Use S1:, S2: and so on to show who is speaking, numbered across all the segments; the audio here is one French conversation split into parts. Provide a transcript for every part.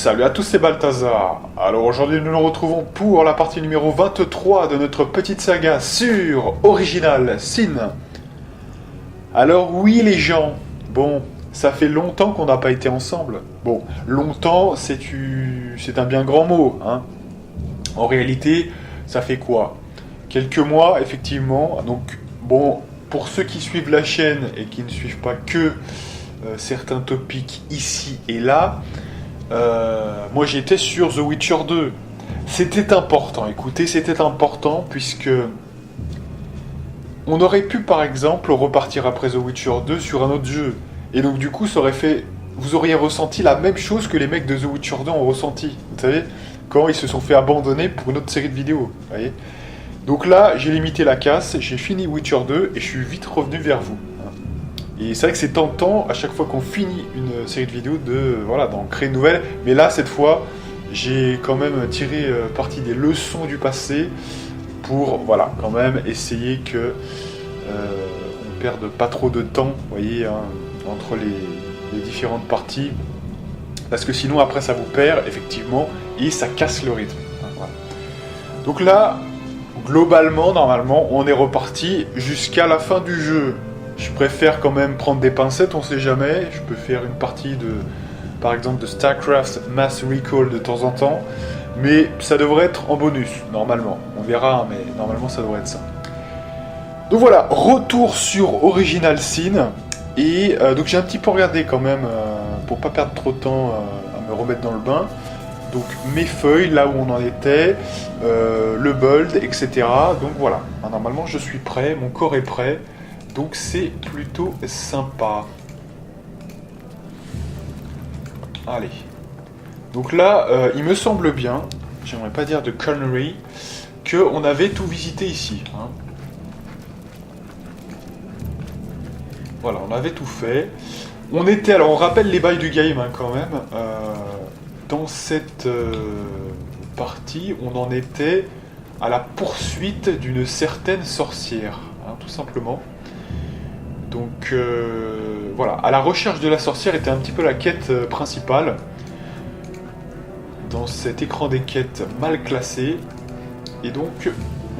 S1: Salut à tous, c'est Balthazar. Alors aujourd'hui nous nous retrouvons pour la partie numéro 23 de notre petite saga sur Original Sin. Alors oui les gens, bon, ça fait longtemps qu'on n'a pas été ensemble. Bon, longtemps c'est un bien grand mot, hein. En réalité, ça fait quoi? Quelques mois effectivement, donc bon, pour ceux qui suivent la chaîne et qui ne suivent pas que certains topics ici et là, moi j'étais sur The Witcher 2. C'était important, écoutez, c'était important puisque on aurait pu par exemple repartir après The Witcher 2 sur un autre jeu. Et donc du coup ça aurait fait... Vous auriez ressenti la même chose que les mecs de The Witcher 2 ont ressenti. Vous savez, quand ils se sont fait abandonner pour une autre série de vidéos. Vous voyez. Donc là, j'ai limité la casse, j'ai fini Witcher 2 et je suis vite revenu vers vous. Et c'est vrai que c'est tentant, à chaque fois qu'on finit une série de vidéos, d'en créer une nouvelle. Mais là, cette fois, j'ai quand même tiré parti des leçons du passé pour, voilà, quand même essayer que on perde pas trop de temps, vous voyez, hein, entre les différentes parties. Parce que sinon, après, ça vous perd, effectivement, et ça casse le rythme. Voilà. Donc là, globalement, normalement, on est reparti jusqu'à la fin du jeu. Je préfère quand même prendre des pincettes, on sait jamais. Je peux faire une partie par exemple, de StarCraft Mass Recall de temps en temps. Mais ça devrait être en bonus, normalement. On verra, mais normalement ça devrait être ça. Donc voilà, retour sur Original Sin. Et donc j'ai un petit peu regardé quand même, pour pas perdre trop de temps à me remettre dans le bain. Donc mes feuilles, là où on en était, le build, etc. Donc voilà, normalement je suis prêt, mon corps est prêt. Donc c'est plutôt sympa. Allez. Donc là, il me semble bien, j'aimerais pas dire de conneries, qu'on avait tout visité ici. Hein. Voilà, on avait tout fait. On était, alors on rappelle les bails du game hein, quand même. Dans cette partie, on en était à la poursuite d'une certaine sorcière, hein, tout simplement. Donc voilà, à la recherche de la sorcière était un petit peu la quête principale dans cet écran des quêtes mal classé. Et donc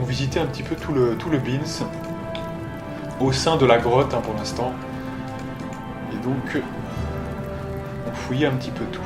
S1: on visitait un petit peu tout le beans au sein de la grotte hein, pour l'instant. Et donc on fouillait un petit peu tout.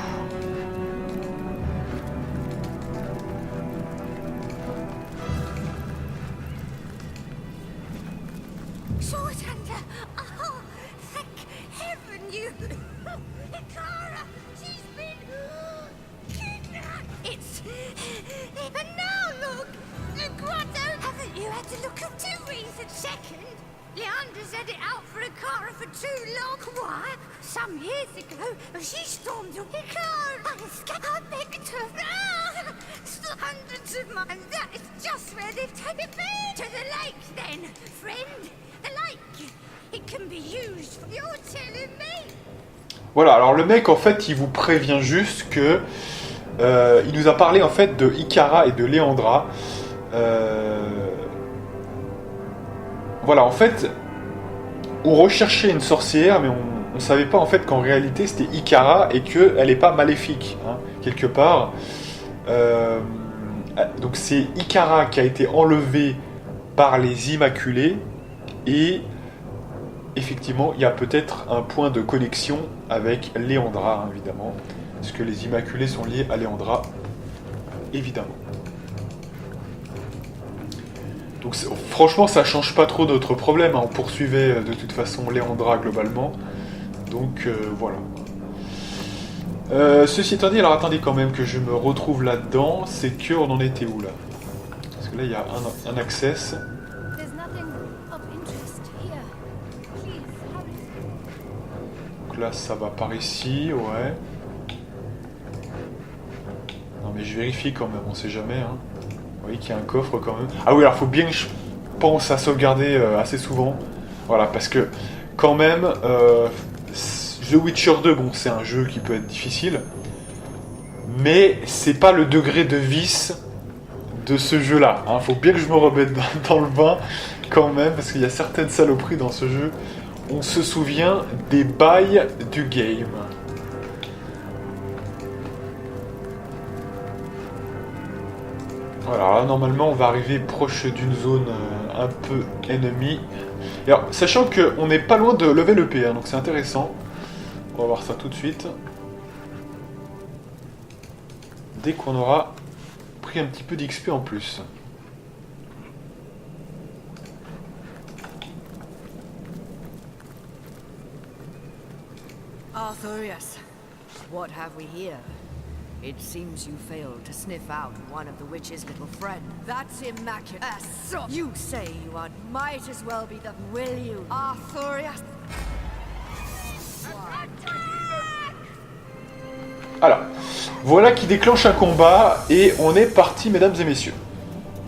S1: Voilà, alors le mec en fait il vous prévient juste que il nous a parlé en fait de Ikara et de Léandra. Voilà, en fait on recherchait une sorcière mais on savait pas en fait qu'en réalité c'était Ikara et qu'elle est pas maléfique hein, quelque part. Donc c'est Ikara qui a été enlevée par les Immaculés et effectivement, il y a peut-être un point de connexion avec Léandra, hein, évidemment. Parce que les Immaculés sont liés à Léandra, évidemment. Donc franchement, ça change pas trop notre problème. Hein. On poursuivait de toute façon Léandra globalement. Donc voilà. Ceci étant dit, alors attendez quand même que je me retrouve là-dedans. C'est que on en était où là? Parce que là, il y a un access. Là ça va par ici, ouais. Non mais je vérifie quand même, on sait jamais. Hein. Vous voyez qu'il y a un coffre quand même. Ah oui, alors faut bien que je pense à sauvegarder assez souvent. Voilà, parce que quand même, The Witcher 2, bon c'est un jeu qui peut être difficile. Mais c'est pas le degré de vice de ce jeu-là. Hein. Faut bien que je me remette dans le bain quand même, parce qu'il y a certaines saloperies dans ce jeu. On se souvient des bails du game. Voilà, là, normalement on va arriver proche d'une zone un peu ennemie. Et alors, sachant qu'on n'est pas loin de level EP, hein, donc c'est intéressant. On va voir ça tout de suite. Dès qu'on aura pris un petit peu d'XP en plus.
S2: Arthurius, what have we here? It seems you failed to sniff out one of the witch's little friend. That's immaculate. You say you are, might as well be the... Will you, Arthurius?
S1: Alors, voilà qui déclenche un combat et on est parti, mesdames et messieurs.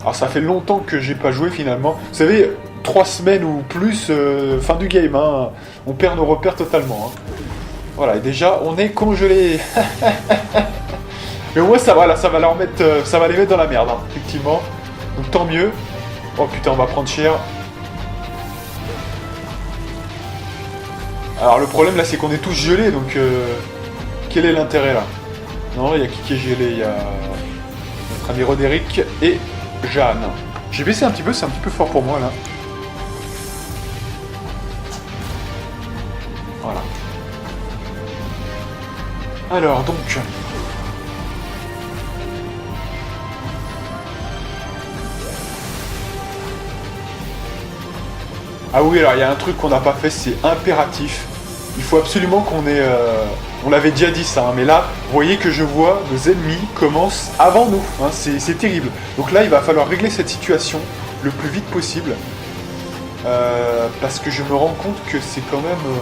S1: Alors ça fait longtemps que j'ai pas joué finalement. Vous savez, 3 semaines ou plus, fin du game, hein. On perd nos repères totalement. Hein. Voilà, et déjà on est congelé. Mais au moins ça va, là, ça va les mettre dans la merde, hein, effectivement. Donc tant mieux. Oh putain, on va prendre cher. Alors le problème là, c'est qu'on est tous gelés, donc quel est l'intérêt là? Non, il y a qui est gelé? Il y a notre ami Roderick et Jeanne. J'ai baissé un petit peu, c'est un petit peu fort pour moi là. Voilà. Alors donc... Ah oui, alors il y a un truc qu'on n'a pas fait, c'est impératif. Il faut absolument qu'on ait... On l'avait déjà dit ça, hein, mais là, vous voyez que je vois nos ennemis commencent avant nous. Hein, c'est terrible. Donc là, il va falloir régler cette situation le plus vite possible. Parce que je me rends compte que c'est quand même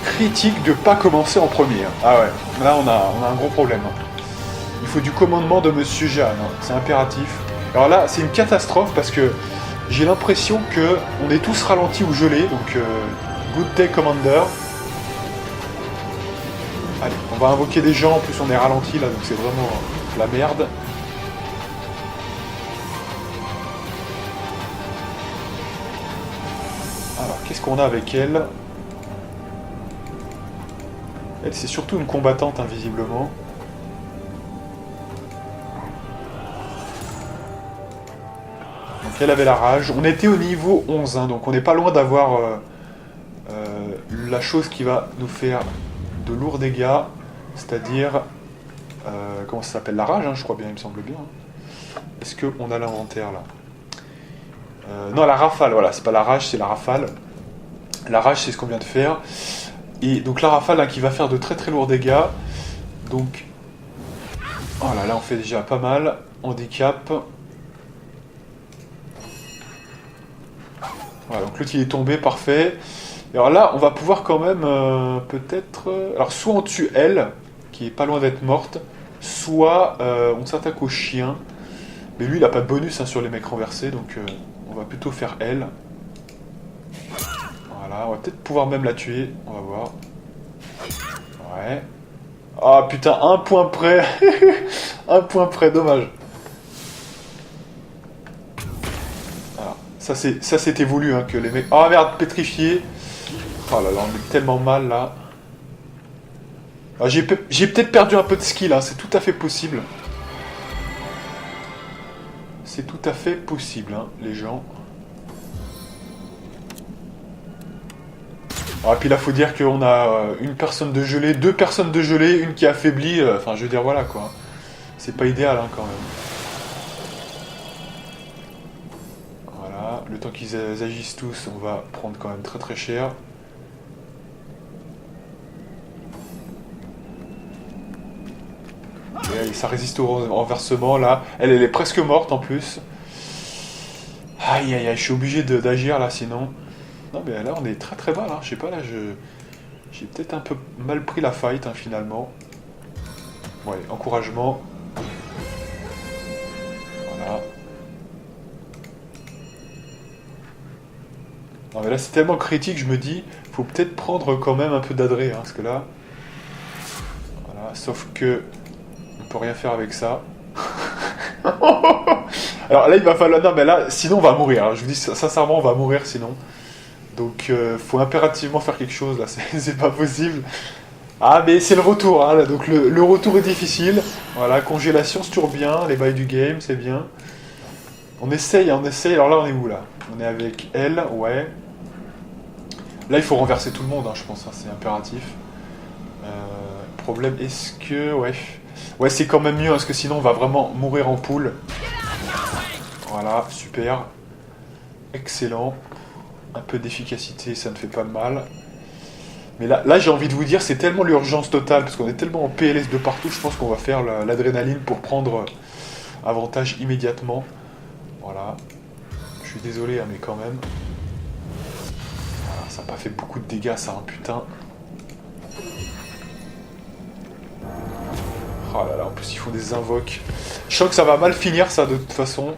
S1: critique de ne pas commencer en premier. Hein. Ah ouais, là on a un gros problème. Hein. Il faut du commandement de Monsieur Jeanne, hein. C'est impératif. Alors là, c'est une catastrophe parce que j'ai l'impression que on est tous ralentis ou gelés, donc good day commander. Allez, on va invoquer des gens, en plus on est ralenti là, donc c'est vraiment la merde. Alors, qu'est-ce qu'on a avec elle? Elle, c'est surtout une combattante, invisiblement. Donc elle avait la rage. On était au niveau 11, hein, donc on n'est pas loin d'avoir la chose qui va nous faire de lourds dégâts, c'est-à-dire... comment ça s'appelle? La rage, hein, je crois bien, il me semble bien. Est-ce qu'on a l'inventaire, là? Non, la rafale, voilà, c'est pas la rage, c'est la rafale. La rage, c'est ce qu'on vient de faire. Et donc la rafale, hein, qui va faire de très très lourds dégâts. Donc... Oh là, on fait déjà pas mal. Handicap. Voilà, donc l'autre il est tombé, parfait. Et alors là, on va pouvoir quand même peut-être... alors soit on tue elle, qui est pas loin d'être morte, soit on s'attaque au chien. Mais lui, il a pas de bonus, hein, sur les mecs renversés, donc on va plutôt faire elle. Voilà, on va peut-être pouvoir même la tuer, on va voir. Ouais. Ah putain, un point près. Un point près, dommage. Alors, ça c'était voulu, hein, que les mecs... Ah merde, pétrifié. Oh là là, on est tellement mal là. Ah, j'ai peut-être perdu un peu de skill, hein, c'est tout à fait possible. C'est tout à fait possible, hein, les gens. Ah, puis là, faut dire qu'on a une personne de gelée, 2 personnes de gelée, une qui est affaiblie. Enfin, je veux dire, voilà quoi. C'est pas idéal, hein, quand même. Voilà, le temps qu'ils agissent tous, on va prendre quand même très très cher. Et ça résiste au renversement, là. Elle est presque morte, en plus. Aïe, aïe, aïe, je suis obligé d'agir, là, sinon... Non, mais là, on est très très mal, hein. Je sais pas, là, j'ai peut-être un peu mal pris la fight, hein, finalement. Ouais, encouragement. Voilà. Non, mais là, c'est tellement critique, je me dis, faut peut-être prendre quand même un peu d'adré, hein, parce que là... Voilà, sauf que... On peut rien faire avec ça. Alors là, il va falloir... Non, mais là, sinon, on va mourir. Hein. Je vous dis, sincèrement, on va mourir, sinon. Donc, faut impérativement faire quelque chose, là. C'est pas possible. Ah, mais c'est le retour, hein. Là. Donc, le retour est difficile. Voilà, congélation, c'est toujours bien. Les bails du game, c'est bien. On essaye, on essaye. Alors là, on est où, là? On est avec elle, ouais. Là, il faut renverser tout le monde, hein, je pense. Hein, c'est impératif. Problème, est-ce que... Ouais, ouais, c'est quand même mieux, parce que sinon, on va vraiment mourir en poule. Voilà, super. Excellent. Un peu d'efficacité, ça ne fait pas de mal. Mais là j'ai envie de vous dire, c'est tellement l'urgence totale, parce qu'on est tellement en PLS de partout, je pense qu'on va faire l'adrénaline pour prendre avantage immédiatement. Voilà. Je suis désolé, hein, mais quand même. Voilà, ça n'a pas fait beaucoup de dégâts, ça, hein, putain. Oh là là, en plus ils font des invoques. Je sens que ça va mal finir, ça, de toute façon.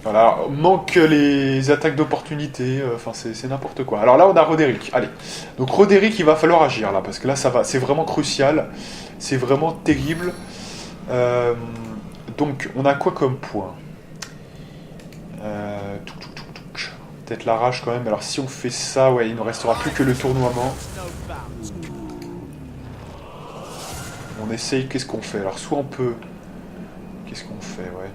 S1: Voilà, manque les attaques d'opportunité, enfin c'est n'importe quoi. Alors là on a Roderick, allez. Donc Roderick il va falloir agir là, parce que là ça va, c'est vraiment crucial, c'est vraiment terrible. Donc on a quoi comme point? Peut-être la rage quand même, alors si on fait ça, ouais il ne restera plus que le tournoiement. On essaye, qu'est-ce qu'on fait? Alors soit on peut... Qu'est-ce qu'on fait, ouais.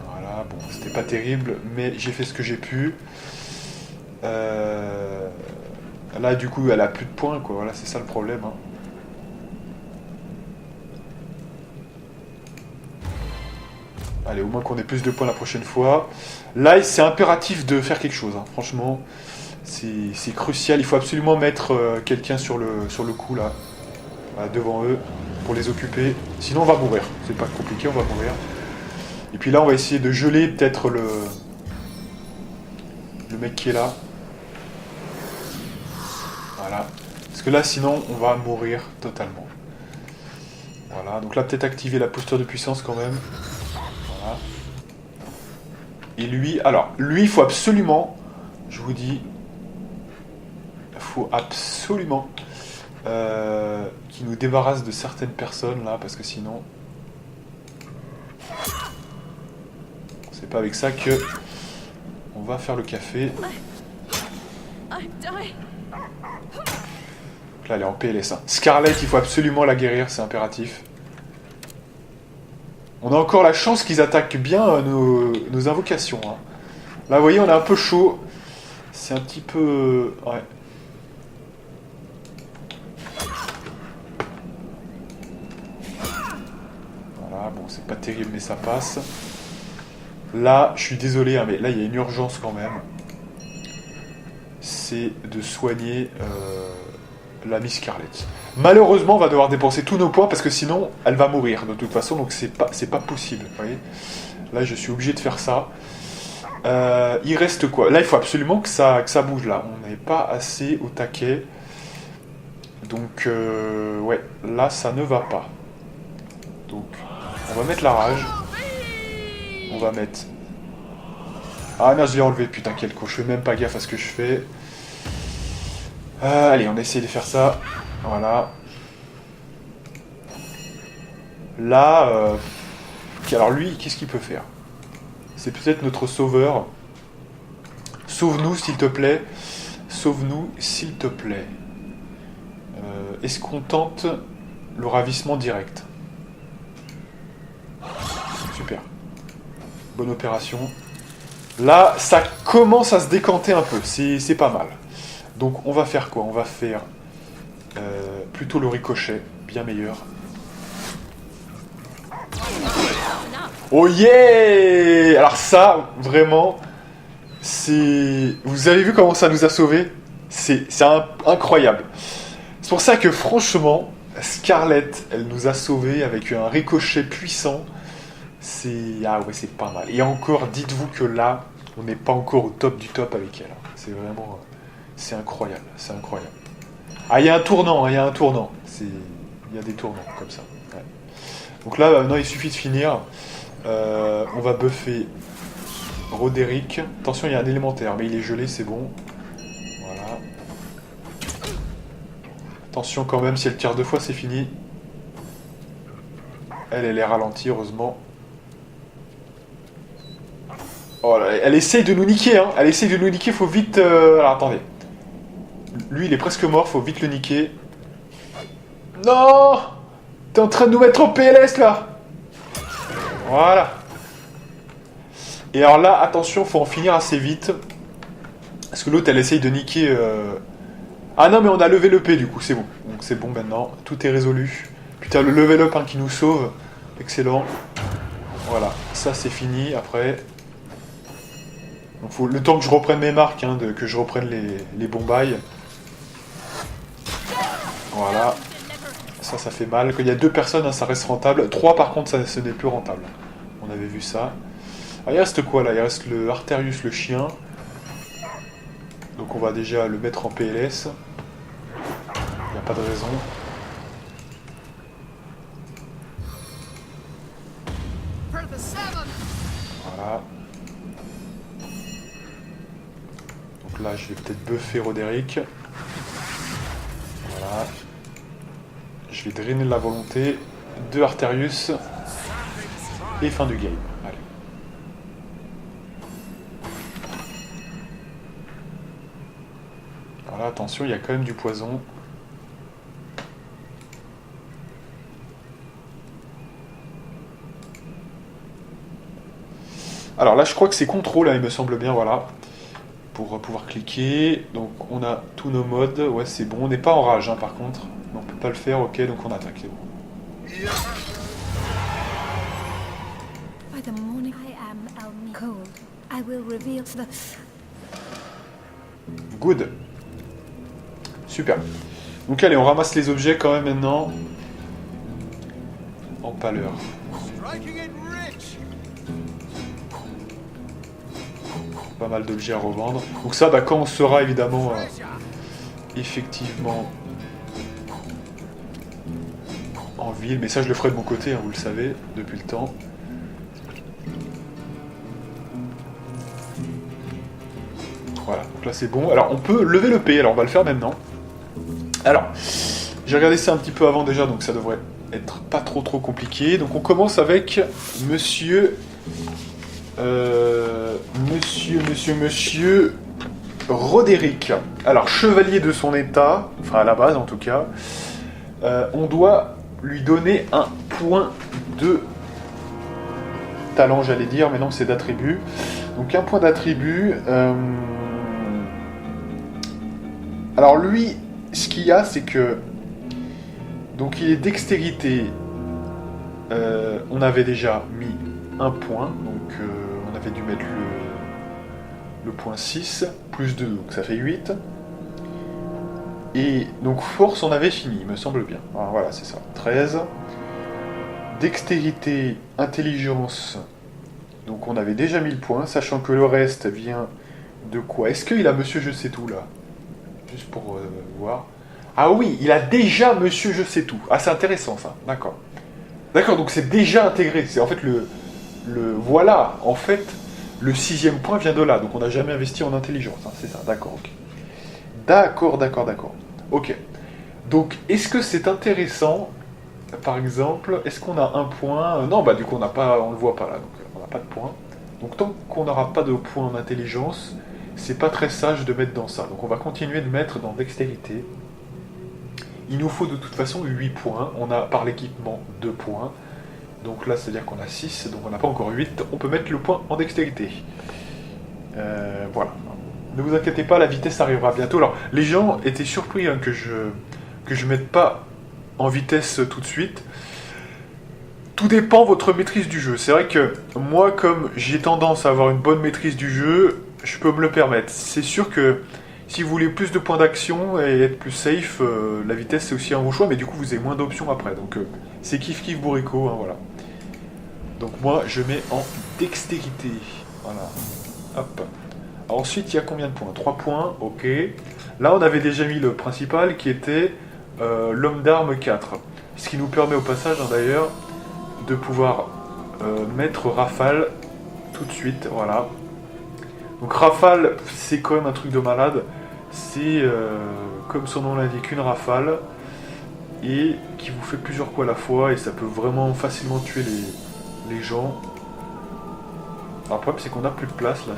S1: Voilà, bon, c'était pas terrible, mais j'ai fait ce que j'ai pu. Là, du coup, elle a plus de points, quoi. Voilà, c'est ça le problème. Hein. Allez, au moins qu'on ait plus de points la prochaine fois. Là, c'est impératif de faire quelque chose, hein. Franchement. C'est crucial. Il faut absolument mettre quelqu'un sur le coup, là. Voilà, devant eux, pour les occuper. Sinon, on va mourir. C'est pas compliqué, on va mourir. Et puis là, on va essayer de geler peut-être le mec qui est là. Voilà. Parce que là, sinon, on va mourir totalement. Voilà. Donc là, peut-être activer la posture de puissance quand même. Voilà. Et lui, alors, lui, il faut absolument, je vous dis, il faut absolument qu'il nous débarrasse de certaines personnes là, parce que sinon, c'est pas avec ça que on va faire le café. Donc là, elle est en PLS. Hein. Scarlett, il faut absolument la guérir, c'est impératif. On a encore la chance qu'ils attaquent bien nos invocations. Hein. Là, vous voyez, on est un peu chaud. C'est un petit peu... ouais. Voilà, bon, c'est pas terrible, mais ça passe. Là, je suis désolé, hein, mais là, il y a une urgence quand même. C'est de soigner la Miss Scarlett. Malheureusement, on va devoir dépenser tous nos points parce que sinon, elle va mourir de toute façon, donc c'est pas possible. Vous voyez, là, je suis obligé de faire ça. Il reste quoi? Là, il faut absolument que ça bouge là. On n'est pas assez au taquet. Donc, ouais, là, ça ne va pas. Donc, on va mettre la rage. On va mettre... Ah non, je l'ai enlevé, putain, quel con. Je fais même pas gaffe à ce que je fais. Allez, on essaie de faire ça. Voilà. Là, alors lui, qu'est-ce qu'il peut faire? C'est peut-être notre sauveur. Sauve-nous, s'il te plaît. Sauve-nous, s'il te plaît. Est-ce qu'on tente le ravissement direct? Super. Bonne opération. Là, ça commence à se décanter un peu. C'est pas mal. Donc, on va faire quoi? On va faire plutôt le ricochet. Bien meilleur. Oh yeah! Alors ça, vraiment, c'est... Vous avez vu comment ça nous a sauvés? C'est incroyable. C'est pour ça que, franchement, Scarlett, elle nous a sauvés avec un ricochet puissant. Ah ouais, c'est pas mal. Et encore, dites-vous que là, on n'est pas encore au top du top avec elle. C'est vraiment... C'est incroyable, c'est incroyable. Ah, il y a un tournant, il y a un tournant. Il y a des tournants, comme ça. Ouais. Donc là, maintenant, il suffit de finir. On va buffer Roderick. Attention, il y a un élémentaire, mais il est gelé, c'est bon. Voilà. Attention quand même, si elle tire 2 fois, c'est fini. Elle est ralentie, heureusement. Oh là, elle essaye de nous niquer, hein. Elle essaye de nous niquer, faut vite... Alors, attendez. Lui, il est presque mort, faut vite le niquer. Non! T'es en train de nous mettre en PLS, là! Voilà. Et alors là, attention, faut en finir assez vite. Parce que l'autre, elle essaye de niquer... Ah non, mais on a levé le P, du coup, c'est bon. Donc c'est bon, maintenant. Tout est résolu. Putain, le level up hein, qui nous sauve. Excellent. Voilà, ça c'est fini, après... Donc faut le temps que je reprenne mes marques, hein, que je reprenne les bombailles. Voilà. Ça fait mal. Quand il y a 2 personnes, hein, ça reste rentable. 3 par contre, ce n'est plus rentable. On avait vu ça. Alors, il reste quoi là? Il reste le Arterius, le chien. Donc on va déjà le mettre en PLS. Il n'y a pas de raison. Voilà. Donc là, je vais peut-être buffer Roderick. Voilà. Je vais drainer la volonté de Arterius. Et fin du game. Allez. Voilà, attention, il y a quand même du poison. Alors là, je crois que c'est contrôle, il me semble bien, voilà. Pour pouvoir cliquer. Donc on a tous nos modes. Ouais, c'est bon. On n'est pas en rage, hein, par contre. On peut pas le faire, ok, donc on attaque, c'est bon.
S3: By the morning I am Elmi cold. I will reveal the...
S1: Good. Super. Donc allez, on ramasse les objets quand même maintenant. En pâleur. Pas mal d'objets à revendre. Donc ça, bah, quand on sera évidemment effectivement en ville, mais ça je le ferai de mon côté, hein, vous le savez, depuis le temps. Voilà, donc là c'est bon. Alors on peut lever le P, alors on va le faire maintenant. Alors, j'ai regardé ça un petit peu avant déjà, donc ça devrait être pas trop compliqué. Donc on commence avec Monsieur Roderick. Alors, chevalier de son état, enfin à la base en tout cas, on doit lui donner un point de talent, j'allais dire, mais non, c'est d'attribut. Donc un point d'attribut. Alors lui, ce qu'il y a, c'est que donc il est dextérité. On avait déjà mis un point, donc on avait dû mettre le point 6, plus 2, donc ça fait 8. Et donc force, on avait fini, il me semble bien. Alors, voilà, c'est ça, 13. Dextérité, intelligence, donc on avait déjà mis le point, sachant que le reste vient de quoi? Est-ce qu'il a Monsieur Je sais tout, là? Juste pour voir. Ah oui, il a déjà Monsieur Je sais tout. Ah, c'est intéressant, ça, d'accord. D'accord, donc c'est déjà intégré. C'est en fait voilà, en fait, le 6e point vient de là. Donc on n'a jamais investi en intelligence. Hein, c'est ça, d'accord, ok. D'accord. Ok. Donc, est-ce que c'est intéressant, par exemple, est-ce qu'on a un point non, bah du coup, on le voit pas là, donc on n'a pas de point. Donc tant qu'on n'aura pas de point en intelligence, c'est pas très sage de mettre dans ça. Donc on va continuer de mettre dans dextérité. Il nous faut de toute façon 8 points. On a par l'équipement 2 points. Donc là, c'est-à-dire qu'on a 6, donc on n'a pas encore 8. On peut mettre le point en dextérité. Voilà. Ne vous inquiétez pas, la vitesse arrivera bientôt. Alors, les gens étaient surpris hein, que je mette pas en vitesse tout de suite. Tout dépend de votre maîtrise du jeu. C'est vrai que moi, comme j'ai tendance à avoir une bonne maîtrise du jeu, je peux me le permettre. C'est sûr que si vous voulez plus de points d'action et être plus safe, la vitesse c'est aussi un bon choix, mais du coup vous avez moins d'options après. Donc c'est kiff bourrico, hein, voilà. Donc moi je mets en dextérité. Voilà. Hop. Ensuite il y a combien de points? 3 points, ok. Là on avait déjà mis le principal qui était l'homme d'armes 4. Ce qui nous permet au passage hein, d'ailleurs de pouvoir mettre rafale tout de suite, voilà. Donc rafale, c'est quand même un truc de malade. C'est, comme son nom l'indique, une rafale. Et qui vous fait plusieurs coups à la fois. Et ça peut vraiment facilement tuer les gens. Alors, le problème, c'est qu'on n'a plus de place, là.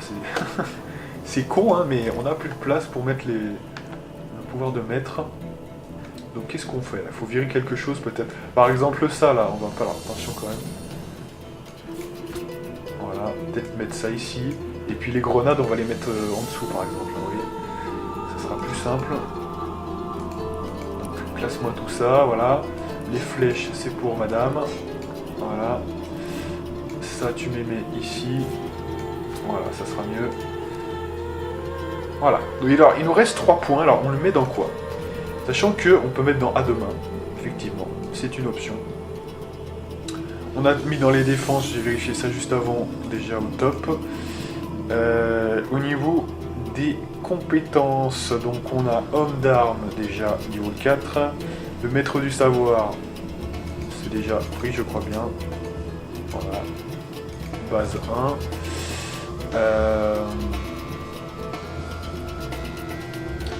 S1: C'est con, hein, mais on n'a plus de place pour mettre le pouvoir de maître. Donc, qu'est-ce qu'on fait, là? Il faut virer quelque chose, peut-être. Par exemple, ça, là, on va faire attention, quand même. Voilà, peut-être mettre ça ici. Et puis, les grenades, on va les mettre en dessous, par exemple. Vous voyez, ça sera plus simple. Donc, classe-moi tout ça, voilà. Les flèches, c'est pour madame. Voilà. Ça, tu mets ici. Voilà, ça sera mieux. Voilà. Donc, alors, il nous reste 3 points. Alors, on le met dans quoi? Sachant qu'on peut mettre dans à deux mains. Effectivement, c'est une option. On a mis dans les défenses, j'ai vérifié ça juste avant, déjà au top. Au niveau des compétences, donc on a homme d'armes, déjà niveau 4. Le maître du savoir, c'est déjà pris, je crois bien. Voilà. Base 1.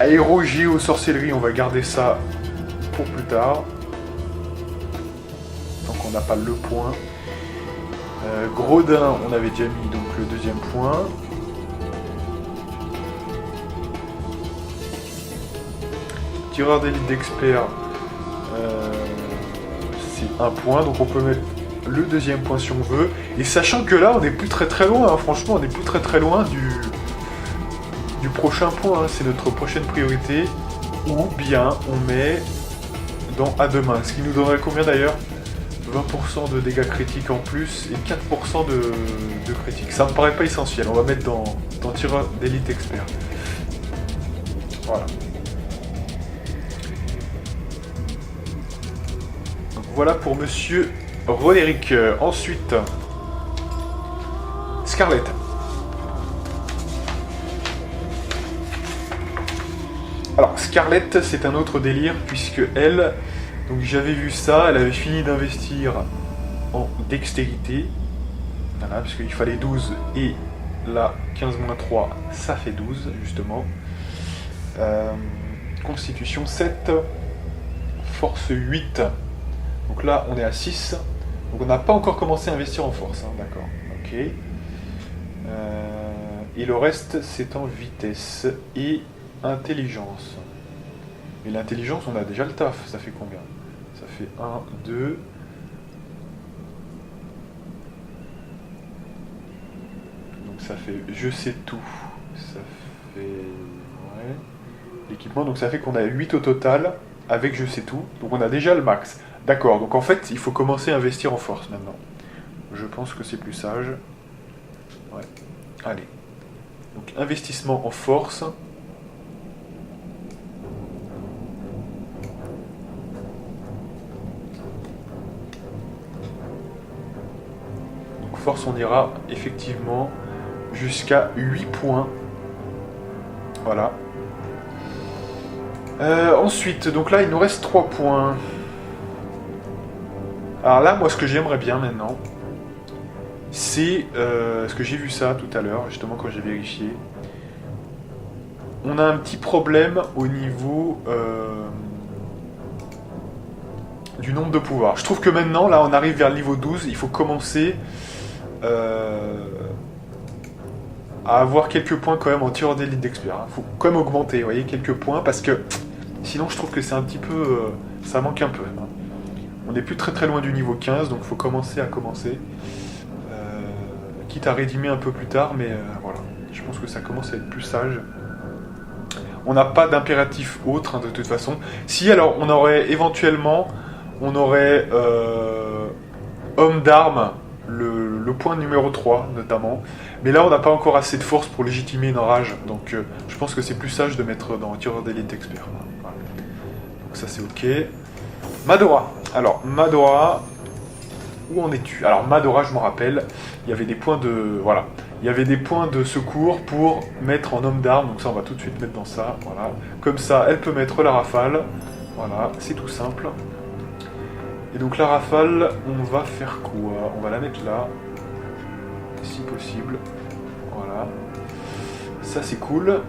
S1: Aéro, géo, sorcellerie, on va garder ça pour plus tard. Donc on n'a pas le point. Gredin, on avait déjà mis donc le deuxième point. Tireur d'élite d'expert, c'est 1 point, donc on peut mettre le deuxième point si on veut. Et sachant que là, on n'est plus très loin, hein, franchement, on n'est plus très loin du prochain point, hein, c'est notre prochaine priorité. Ou bien on met dans à deux mains, ce qui nous donnerait combien d'ailleurs? 20% de dégâts critiques en plus et 4% de critiques. Ça me paraît pas essentiel, on va mettre dans tireur d'élite expert. Voilà. Donc voilà pour monsieur Roderick. Ensuite, Scarlett. Alors, Scarlett, c'est un autre délire, puisque elle, donc j'avais vu ça, elle avait fini d'investir en dextérité, voilà, parce qu'il fallait 12, et là, 15-3, ça fait 12, justement. Constitution 7, force 8, donc là, on est à 6, donc on n'a pas encore commencé à investir en force, hein, d'accord, ok. Et le reste, c'est en vitesse, et intelligence. Et l'intelligence, on a déjà le taf. Ça fait combien? Ça fait 1, 2. Donc ça fait je sais tout. Ça fait... Ouais. L'équipement, donc ça fait qu'on a 8 au total avec je sais tout. Donc on a déjà le max. D'accord, donc en fait, il faut commencer à investir en force maintenant. Je pense que c'est plus sage. Ouais. Allez. Donc investissement en force. Force, on ira effectivement jusqu'à 8 points. Voilà. Ensuite, donc là, il nous reste 3 points. Alors là, moi, ce que j'aimerais bien maintenant, c'est... ce que j'ai vu ça tout à l'heure, justement, quand j'ai vérifié. On a un petit problème au niveau... du nombre de pouvoirs. Je trouve que maintenant, là, on arrive vers le niveau 12, il faut commencer... à avoir quelques points quand même en tireur d'élite d'expert. Il faut quand même augmenter, vous voyez, quelques points, parce que sinon je trouve que c'est un petit peu... ça manque un peu. Hein. On n'est plus très loin du niveau 15, donc il faut commencer. Quitte à rédimer un peu plus tard, mais voilà. Je pense que ça commence à être plus sage. On n'a pas d'impératif autre, hein, de toute façon. Si, alors, on aurait éventuellement... On aurait homme d'armes, le point numéro 3 notamment. Mais là, on n'a pas encore assez de force pour légitimer une rage. Donc, je pense que c'est plus sage de mettre dans tireur d'élite expert. Voilà. Donc ça, c'est ok. Madora. Alors, Madora... Où en es-tu? Alors, Madora, je me rappelle, il y avait des points de... Voilà. Il y avait des points de secours pour mettre en homme d'armes. Donc ça, on va tout de suite mettre dans ça. Voilà. Comme ça, elle peut mettre la rafale. Voilà, c'est tout simple. Et donc la rafale, on va faire quoi? On va la mettre là, si possible. Voilà. Ça c'est cool.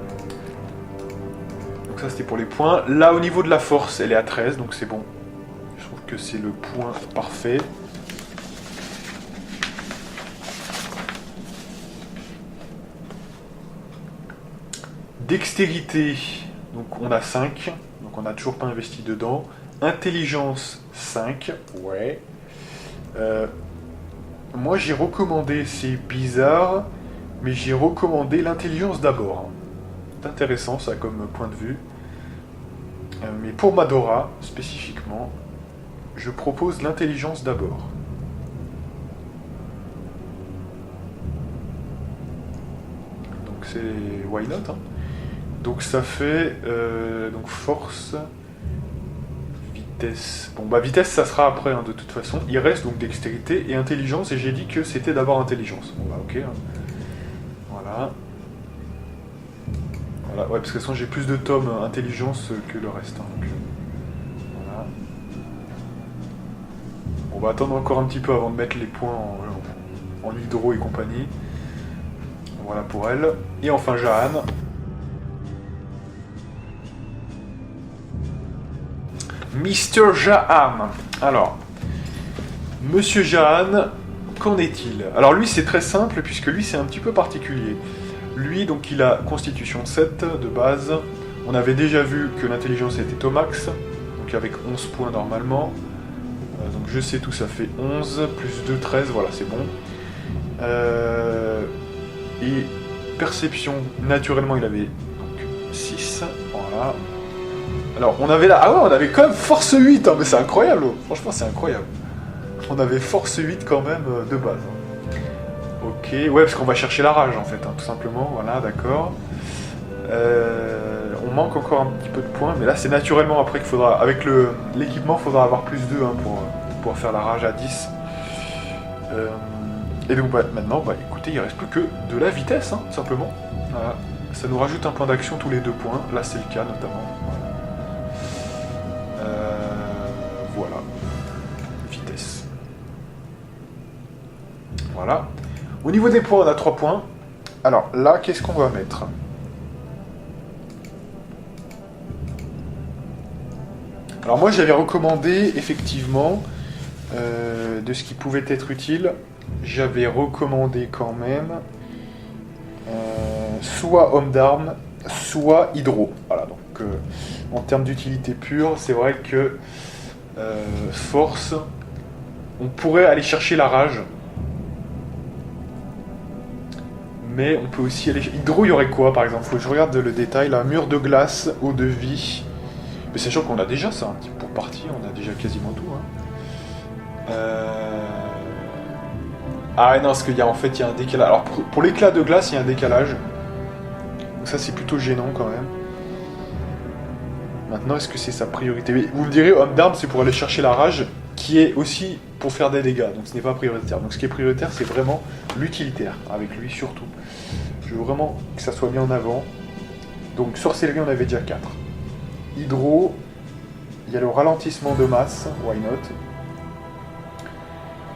S1: Donc ça c'était pour les points. Là au niveau de la force, elle est à 13, donc c'est bon. Je trouve que c'est le point parfait. Dextérité, donc on a 5, donc on n'a toujours pas investi dedans. Intelligence, 5, ouais. Moi j'ai recommandé, c'est bizarre, mais j'ai recommandé l'intelligence d'abord. C'est intéressant ça comme point de vue. Mais pour Madora, spécifiquement, je propose l'intelligence d'abord. Donc c'est why not, hein. Donc ça fait donc force, vitesse. Bon bah vitesse ça sera après hein, de toute façon. Il reste donc dextérité et intelligence et j'ai dit que c'était d'abord intelligence. Bon bah ok. Hein. Voilà. Voilà, ouais, parce que de toute façon j'ai plus de tomes intelligence que le reste. Hein, donc, voilà. On va attendre encore un petit peu avant de mettre les points en hydro et compagnie. Voilà pour elle. Et enfin Jahan. Mr. Jahan. Alors, Monsieur Jahan, qu'en est-il? Alors lui c'est très simple puisque lui c'est un petit peu particulier. Lui donc il a constitution 7 de base. On avait déjà vu que l'intelligence était au max, donc avec 11 points normalement. Donc je sais tout, ça fait 11, plus 2, 13, voilà c'est bon. Et perception, naturellement il avait donc 6, voilà. Alors, on avait là... Ah ouais, on avait quand même force 8, hein, mais c'est incroyable. Franchement, c'est incroyable. On avait force 8 quand même de base. Ok, ouais, parce qu'on va chercher la rage, en fait, hein, tout simplement. Voilà, d'accord. On manque encore un petit peu de points, mais là, c'est naturellement après qu'il faudra... Avec l'équipement, il faudra avoir plus 2 hein, pour pouvoir faire la rage à 10. Et donc, bah, maintenant, bah, écoutez, il reste plus que de la vitesse, hein, tout simplement. Voilà. Ça nous rajoute un point d'action tous les 2 points. Là, c'est le cas, notamment. Voilà. Vitesse. Voilà. Au niveau des points, on a 3 points. Alors là, qu'est-ce qu'on va mettre? Alors moi, j'avais recommandé, effectivement, de ce qui pouvait être utile, j'avais recommandé quand même soit homme d'armes, soit hydro. Voilà, donc en termes d'utilité pure, c'est vrai que force, on pourrait aller chercher la rage, mais on peut aussi aller... Hydro, il y aurait quoi par exemple? Faut que je regarde le détail, là, mur de glace, eau de vie, mais sachant qu'on a déjà ça, hein. Pour partie, on a déjà quasiment tout. Hein. Ah non, parce qu'il y a en fait il y a un décalage. Alors pour l'éclat de glace, il y a un décalage. Donc ça c'est plutôt gênant quand même. Maintenant, est-ce que c'est sa priorité? Mais vous me direz, homme d'armes, c'est pour aller chercher la rage, qui est aussi pour faire des dégâts. Donc ce n'est pas prioritaire. Donc ce qui est prioritaire, c'est vraiment l'utilitaire, avec lui surtout. Je veux vraiment que ça soit mis en avant. Donc sorcellerie, on avait déjà 4. Hydro, il y a le ralentissement de masse, why not?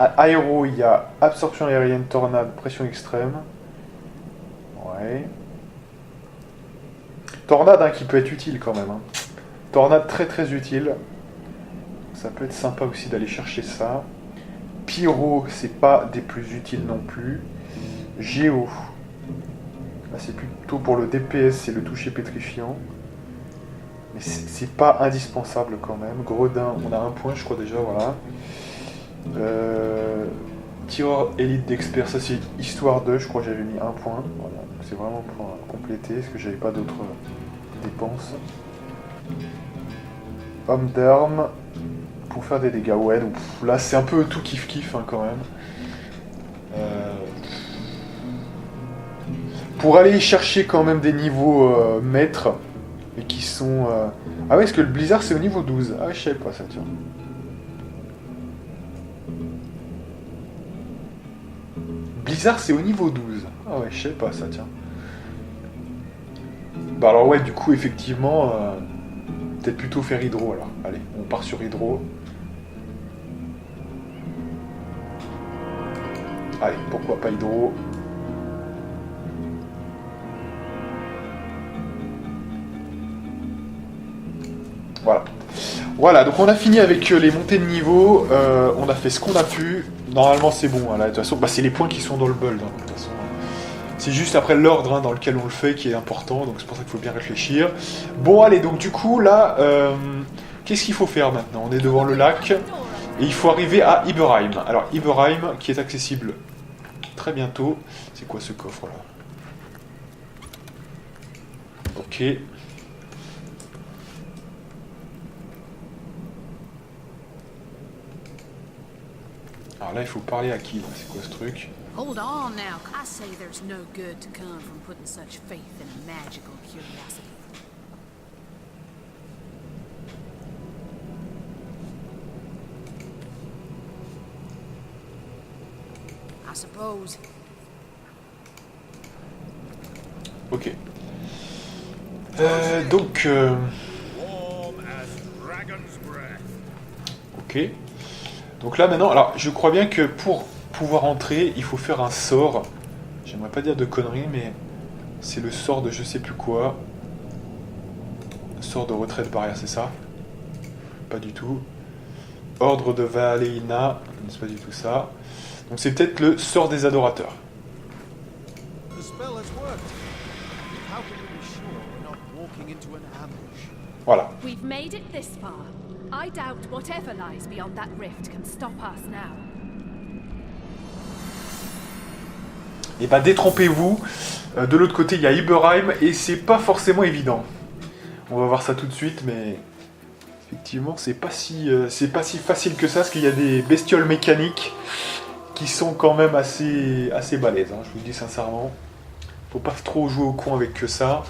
S1: Aéro, il y a absorption aérienne, tornade, pression extrême. Ouais. Tornade hein, qui peut être utile quand même. Hein. Tornade très très utile. Ça peut être sympa aussi d'aller chercher ça. Pyro, c'est pas des plus utiles non plus. Géo. Là c'est plutôt pour le DPS, c'est le toucher pétrifiant. Mais c'est pas indispensable quand même. Gredin, on a un point je crois déjà, voilà. Tireur élite d'expert, ça c'est histoire de, je crois que j'avais mis un point. Voilà. C'est vraiment pour compléter, parce que j'avais pas d'autres dépenses. Homme d'armes, pour faire des dégâts, ouais, donc là c'est un peu tout kiff-kiff hein, quand même. Pour aller chercher quand même des niveaux maîtres, et qui sont... Ah ouais, est-ce que le blizzard c'est au niveau 12? Ah ouais, je savais pas ça, tiens. Blizzard c'est au niveau 12. Ah ouais, je sais pas ça, tiens. Bah alors ouais, du coup, effectivement, peut-être plutôt faire hydro alors. Allez, on part sur hydro. Allez, pourquoi pas hydro? Voilà. Voilà, donc on a fini avec les montées de niveau, on a fait ce qu'on a pu. Normalement c'est bon, hein, là, de toute façon, bah, c'est les points qui sont dans le bold, hein, de toute façon. C'est juste après l'ordre dans lequel on le fait qui est important, donc c'est pour ça qu'il faut bien réfléchir. Bon, allez, donc du coup, là, qu'est-ce qu'il faut faire maintenant? On est devant le lac, et il faut arriver à Iberheim. Alors, Iberheim, qui est accessible très bientôt. C'est quoi ce coffre, là? Ok. Alors là, il faut parler à qui, là? C'est quoi ce truc?
S4: Hold on now. I say there's no good to come from putting such faith in a magical curiosity. I suppose.
S1: Ok. Donc... Ok. Donc là maintenant, alors je crois bien que pour pouvoir entrer, il faut faire un sort. J'aimerais pas dire de conneries, mais c'est le sort de je sais plus quoi. Sort de retrait de barrière, c'est ça? Pas du tout. Ordre de Valéina, c'est pas du tout ça. Donc c'est peut-être le sort des adorateurs. Voilà.
S5: We've made it this far. I doubt whatever lies beyond that rift can stop us now.
S1: Et bah détrompez-vous, de l'autre côté il y a Iberheim et c'est pas forcément évident. On va voir ça tout de suite, mais effectivement c'est pas si facile que ça, parce qu'il y a des bestioles mécaniques qui sont quand même assez balèzes, je vous le dis sincèrement. Faut pas trop jouer au con avec que ça,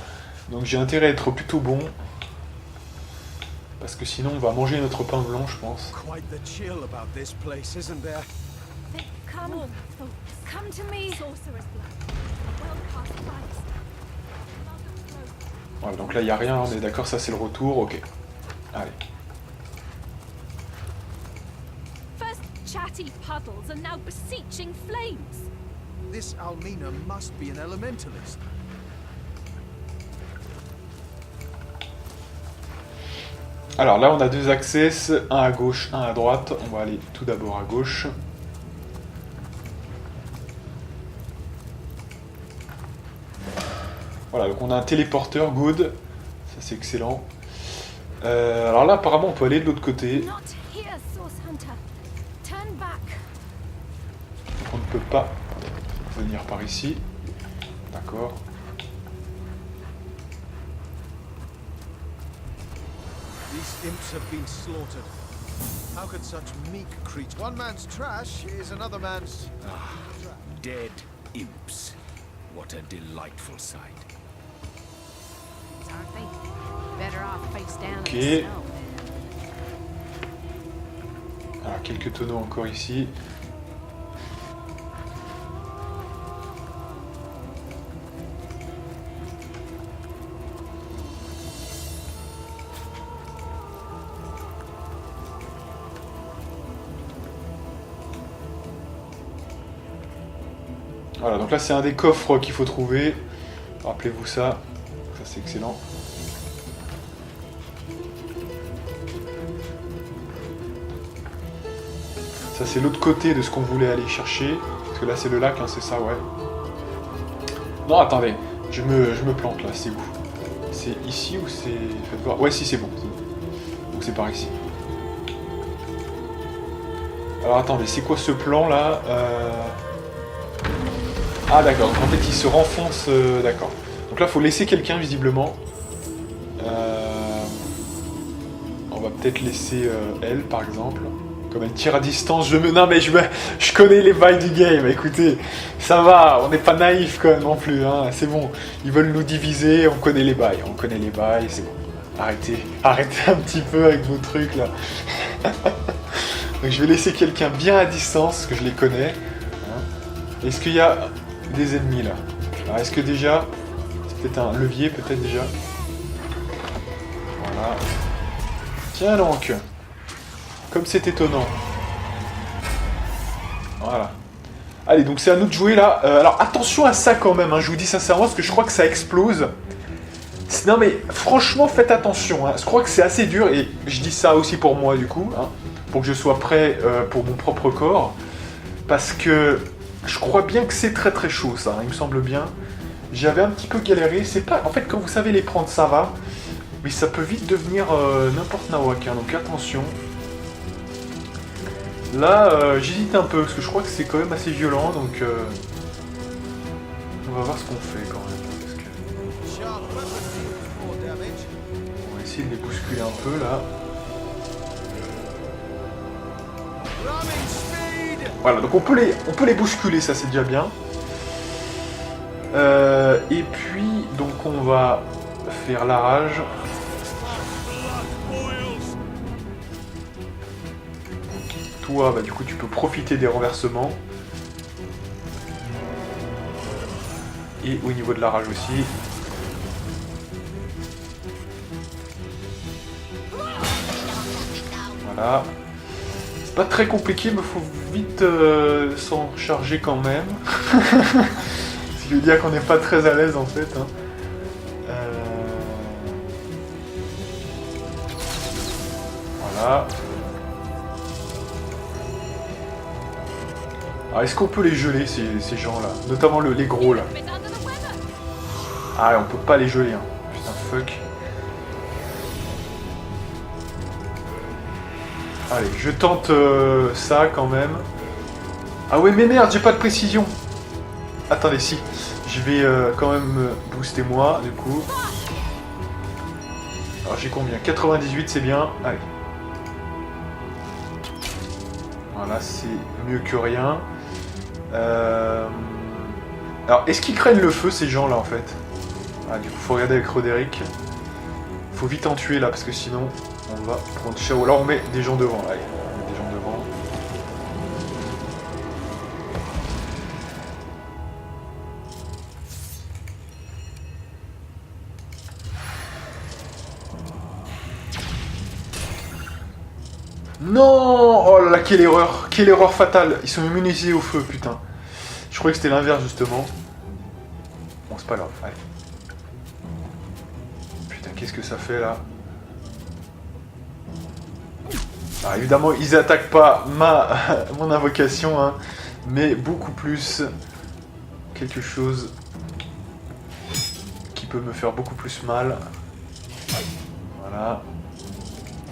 S1: donc j'ai intérêt à être plutôt bon. Parce que sinon on va manger notre pain blanc, je pense.
S3: Come to me. Sorcerer's blood. Well cast Christ.
S1: Voilà, donc là il n'y a rien, on est d'accord, ça c'est le retour, ok. Allez.
S5: First chatty puddles and now beseeching flames.
S6: This Almina must be an elementalist.
S1: Alors là on a deux access, un à gauche, un à droite. On va aller tout d'abord à gauche. Voilà, donc on a un téléporteur, good. Ça c'est excellent. Alors là apparemment on peut aller de l'autre côté.
S3: Not here, Source Hunter. Turn back.
S1: On ne peut pas venir par ici. D'accord.
S6: These imps have been slaughtered. How could such meek creatures... One man's trash is another man's...
S7: Dead imps. What a delightful sight.
S4: Aren't they? Better off face down
S1: Ok.
S4: in the snow.
S1: Alors quelques tonneaux encore ici. Voilà, donc là c'est un des coffres qu'il faut trouver. Rappelez-vous ça. Ça c'est excellent. Ça c'est l'autre côté de ce qu'on voulait aller chercher. Parce que là c'est le lac, c'est ça, ouais. Non, attendez. Je me plante là, c'est où? C'est ici ou c'est... Faites voir. Ouais, si c'est bon. Donc c'est par ici. Alors attendez, c'est quoi ce plan là? Ah d'accord, donc en fait il se renfonce, d'accord. Donc là il faut laisser quelqu'un visiblement. On va peut-être laisser elle par exemple. Comme elle tire à distance, non mais je connais les bails du game, écoutez, ça va, on n'est pas naïf quand même non plus, c'est bon. Ils veulent nous diviser, on connaît les bails, c'est bon. Arrêtez un petit peu avec vos trucs là. Donc je vais laisser quelqu'un bien à distance, parce que je les connais. Est-ce qu'il y a des ennemis là? Alors est-ce que déjà, c'est peut-être un levier peut-être déjà? Voilà. Tiens donc. Comme c'est étonnant. Voilà. Allez, donc c'est à nous de jouer là. Alors attention à ça quand même, je vous dis sincèrement, parce que je crois que ça explose. Non mais franchement faites attention, je crois que c'est assez dur, et je dis ça aussi pour moi du coup, pour que je sois prêt pour mon propre corps. Parce que je crois bien que c'est très très chaud ça, il me semble bien. j'avais un petit peu galéré. C'est pas... En fait, quand vous savez les prendre, ça va. Mais ça peut vite devenir n'importe nawak, hein, donc attention. Là, j'hésite un peu, parce que je crois que c'est quand même assez violent, donc... on va voir ce qu'on fait quand même. Parce que...
S6: Sharp weapon deals more damage.
S1: On va essayer de les bousculer un peu, là.
S6: Ramming speed.
S1: Voilà, donc on peut les bousculer, ça c'est déjà bien. Et puis, donc on va faire la rage. Toi, bah du coup tu peux profiter des renversements. Et au niveau de la rage aussi. Voilà. C'est pas très compliqué, mais faut vite s'en charger quand même. Ce qui veut dire qu'on n'est pas très à l'aise en fait. Hein. Voilà. Alors est-ce qu'on peut les geler ces gens-là? Notamment les gros là. Ah on peut pas les geler hein. Putain fuck. Allez, je tente ça quand même. Ah ouais mais merde, j'ai pas de précision. Attendez si. Je vais quand même booster moi du coup. Alors j'ai combien? 98 c'est bien. Allez. Voilà, c'est mieux que rien. Alors, est-ce qu'ils craignent le feu, ces gens-là, en fait? Ah, du coup, faut regarder avec Roderick. Faut vite en tuer, là, parce que sinon, on va prendre cher. Là, on met des gens devant. Allez, on met des gens devant. Non! Oh là là, quelle erreur! Quelle erreur fatale! Ils sont immunisés au feu, putain. Je croyais que c'était l'inverse, justement. Bon, c'est pas grave, allez. Putain, qu'est-ce que ça fait, là? Alors, évidemment, ils attaquent pas mon invocation, hein, mais beaucoup plus quelque chose qui peut me faire beaucoup plus mal. Voilà.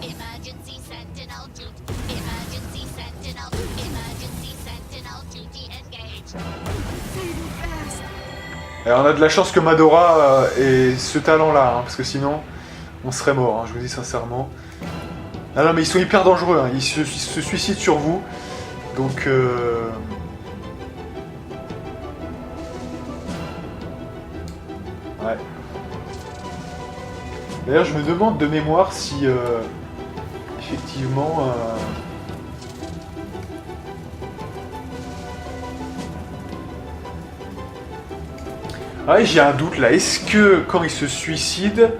S8: Emergency sentinel duty. Emergency sentinel. Emergency sentinel duty engaged.
S1: Et on a de la chance que Madora ait ce talent-là, hein, parce que sinon, on serait mort, hein, je vous dis sincèrement. Ah non, mais ils sont hyper dangereux, hein, ils se suicident sur vous, donc... Ouais. D'ailleurs, je me demande de mémoire si, effectivement... Ah ouais, j'ai un doute là. Est-ce que quand il se suicide,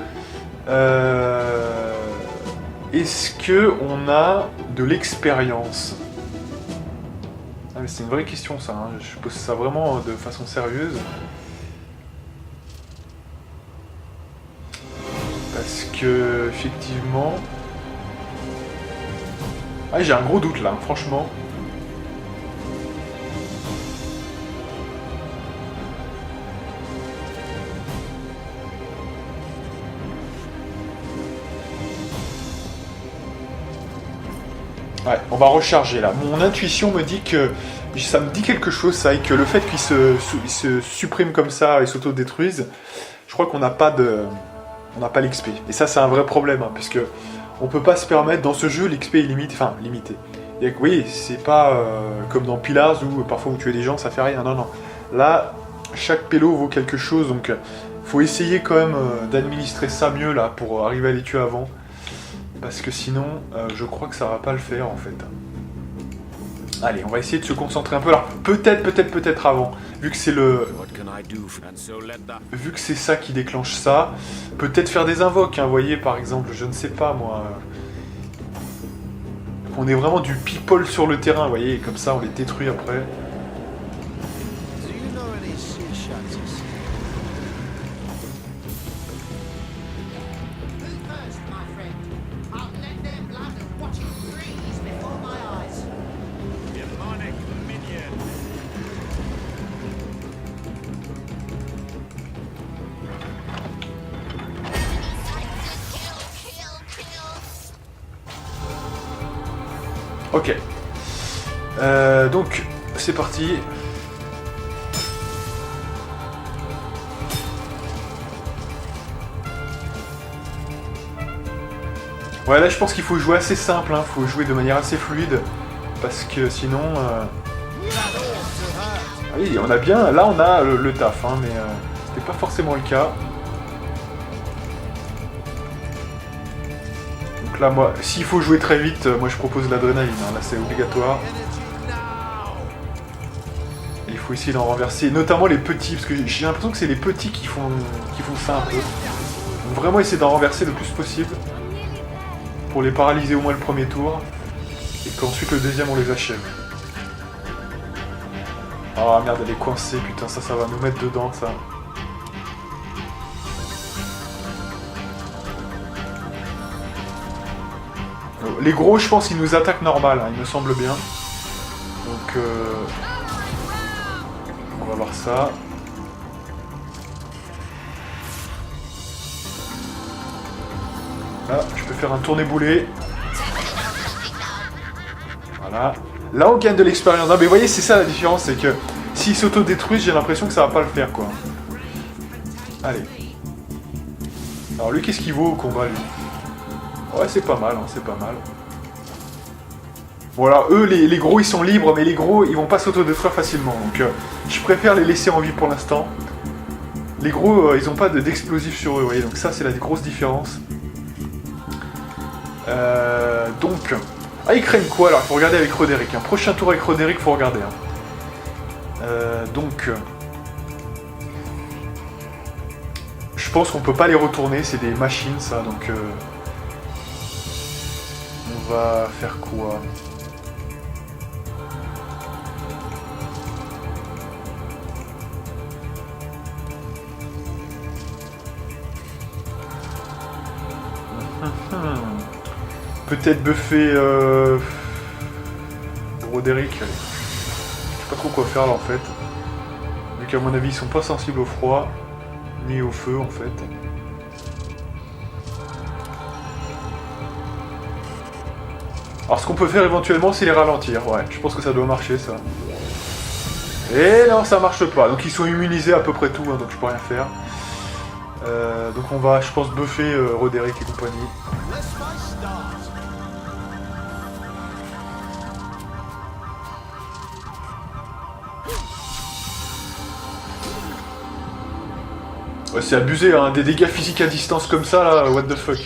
S1: est-ce que on a de l'expérience? Ah mais c'est une vraie question ça. Hein. Je pose ça vraiment de façon sérieuse. Parce que effectivement, ah j'ai un gros doute là, franchement. Ouais, on va recharger là. Mon intuition me dit que... Ça me dit quelque chose ça, et que le fait qu'ils se suppriment comme ça et s'auto-détruisent, je crois qu'on n'a pas de... On n'a pas l'XP. Et ça c'est un vrai problème, hein, puisque on peut pas se permettre, dans ce jeu, l'XP est limité. Enfin, limité. Et, oui, c'est pas comme dans Pillars où parfois vous tuez des gens, ça fait rien. Non, non. Là, chaque pélo vaut quelque chose, donc faut essayer quand même d'administrer ça mieux là, pour arriver à les tuer avant. Parce que sinon, je crois que ça va pas le faire en fait. Allez, on va essayer de se concentrer un peu. Alors, peut-être avant. Vu que c'est vu que c'est ça qui déclenche ça. Peut-être faire des invoques, hein, vous voyez, par exemple. Je ne sais pas, moi. On est vraiment du people sur le terrain, vous voyez. Comme ça, on les détruit après.
S6: Do you know any sea shanties?
S8: Who first, my friend? I'll let their blood and watch it freeze before my eyes.
S7: Demonic minion.
S1: Ok. Donc, c'est parti. Ouais, là je pense qu'il faut jouer assez simple, hein. Faut jouer de manière assez fluide. Parce que sinon... Ah oui, on a bien... Là on a le taf, hein, mais c'était pas forcément le cas. Donc là, moi, s'il faut jouer très vite, moi je propose l'adrénaline, hein. Là c'est obligatoire. Et il faut essayer d'en renverser, notamment les petits, parce que j'ai l'impression que c'est les petits qui font ça un peu. Donc vraiment essayer d'en renverser le plus possible. Pour les paralyser au moins le premier tour. Et qu'ensuite le deuxième on les achève. Ah merde, elle est coincée, putain, ça va nous mettre dedans, ça. Les gros, je pense qu'ils nous attaquent normal, hein, il me semble bien. Donc, on va voir ça. Là, je peux faire un tourné-boulet. Voilà. Là, on gagne de l'expérience. Non, mais vous voyez, c'est ça la différence, c'est que s'ils s'auto-détruisent, j'ai l'impression que ça va pas le faire, quoi. Allez. Alors, lui, qu'est-ce qu'il vaut au combat, lui? Ouais, c'est pas mal, hein, c'est pas mal. Bon, alors, eux, les gros, ils sont libres, mais les gros, ils vont pas s'auto-détruire facilement. Donc, je préfère les laisser en vie pour l'instant. Les gros, ils ont pas d'explosifs sur eux, vous voyez. Donc ça, c'est la grosse différence. Donc... Ah, ils craignent quoi alors? Il faut regarder avec Roderick. Un prochain tour avec Roderick, faut regarder. Hein. Donc... Je pense qu'on peut pas les retourner, c'est des machines ça, donc... On va faire quoi? Peut-être buffer Roderick. Je sais pas trop quoi faire là en fait. Vu qu'à mon avis ils sont pas sensibles au froid, ni au feu en fait. Alors ce qu'on peut faire éventuellement c'est les ralentir. Ouais, je pense que ça doit marcher ça. Et non, ça marche pas. Donc ils sont immunisés à peu près tout, hein, donc je peux rien faire. Donc on va, je pense, buffer Roderick et compagnie. Ouais, c'est abusé, hein, des dégâts physiques à distance comme ça, là, what the fuck.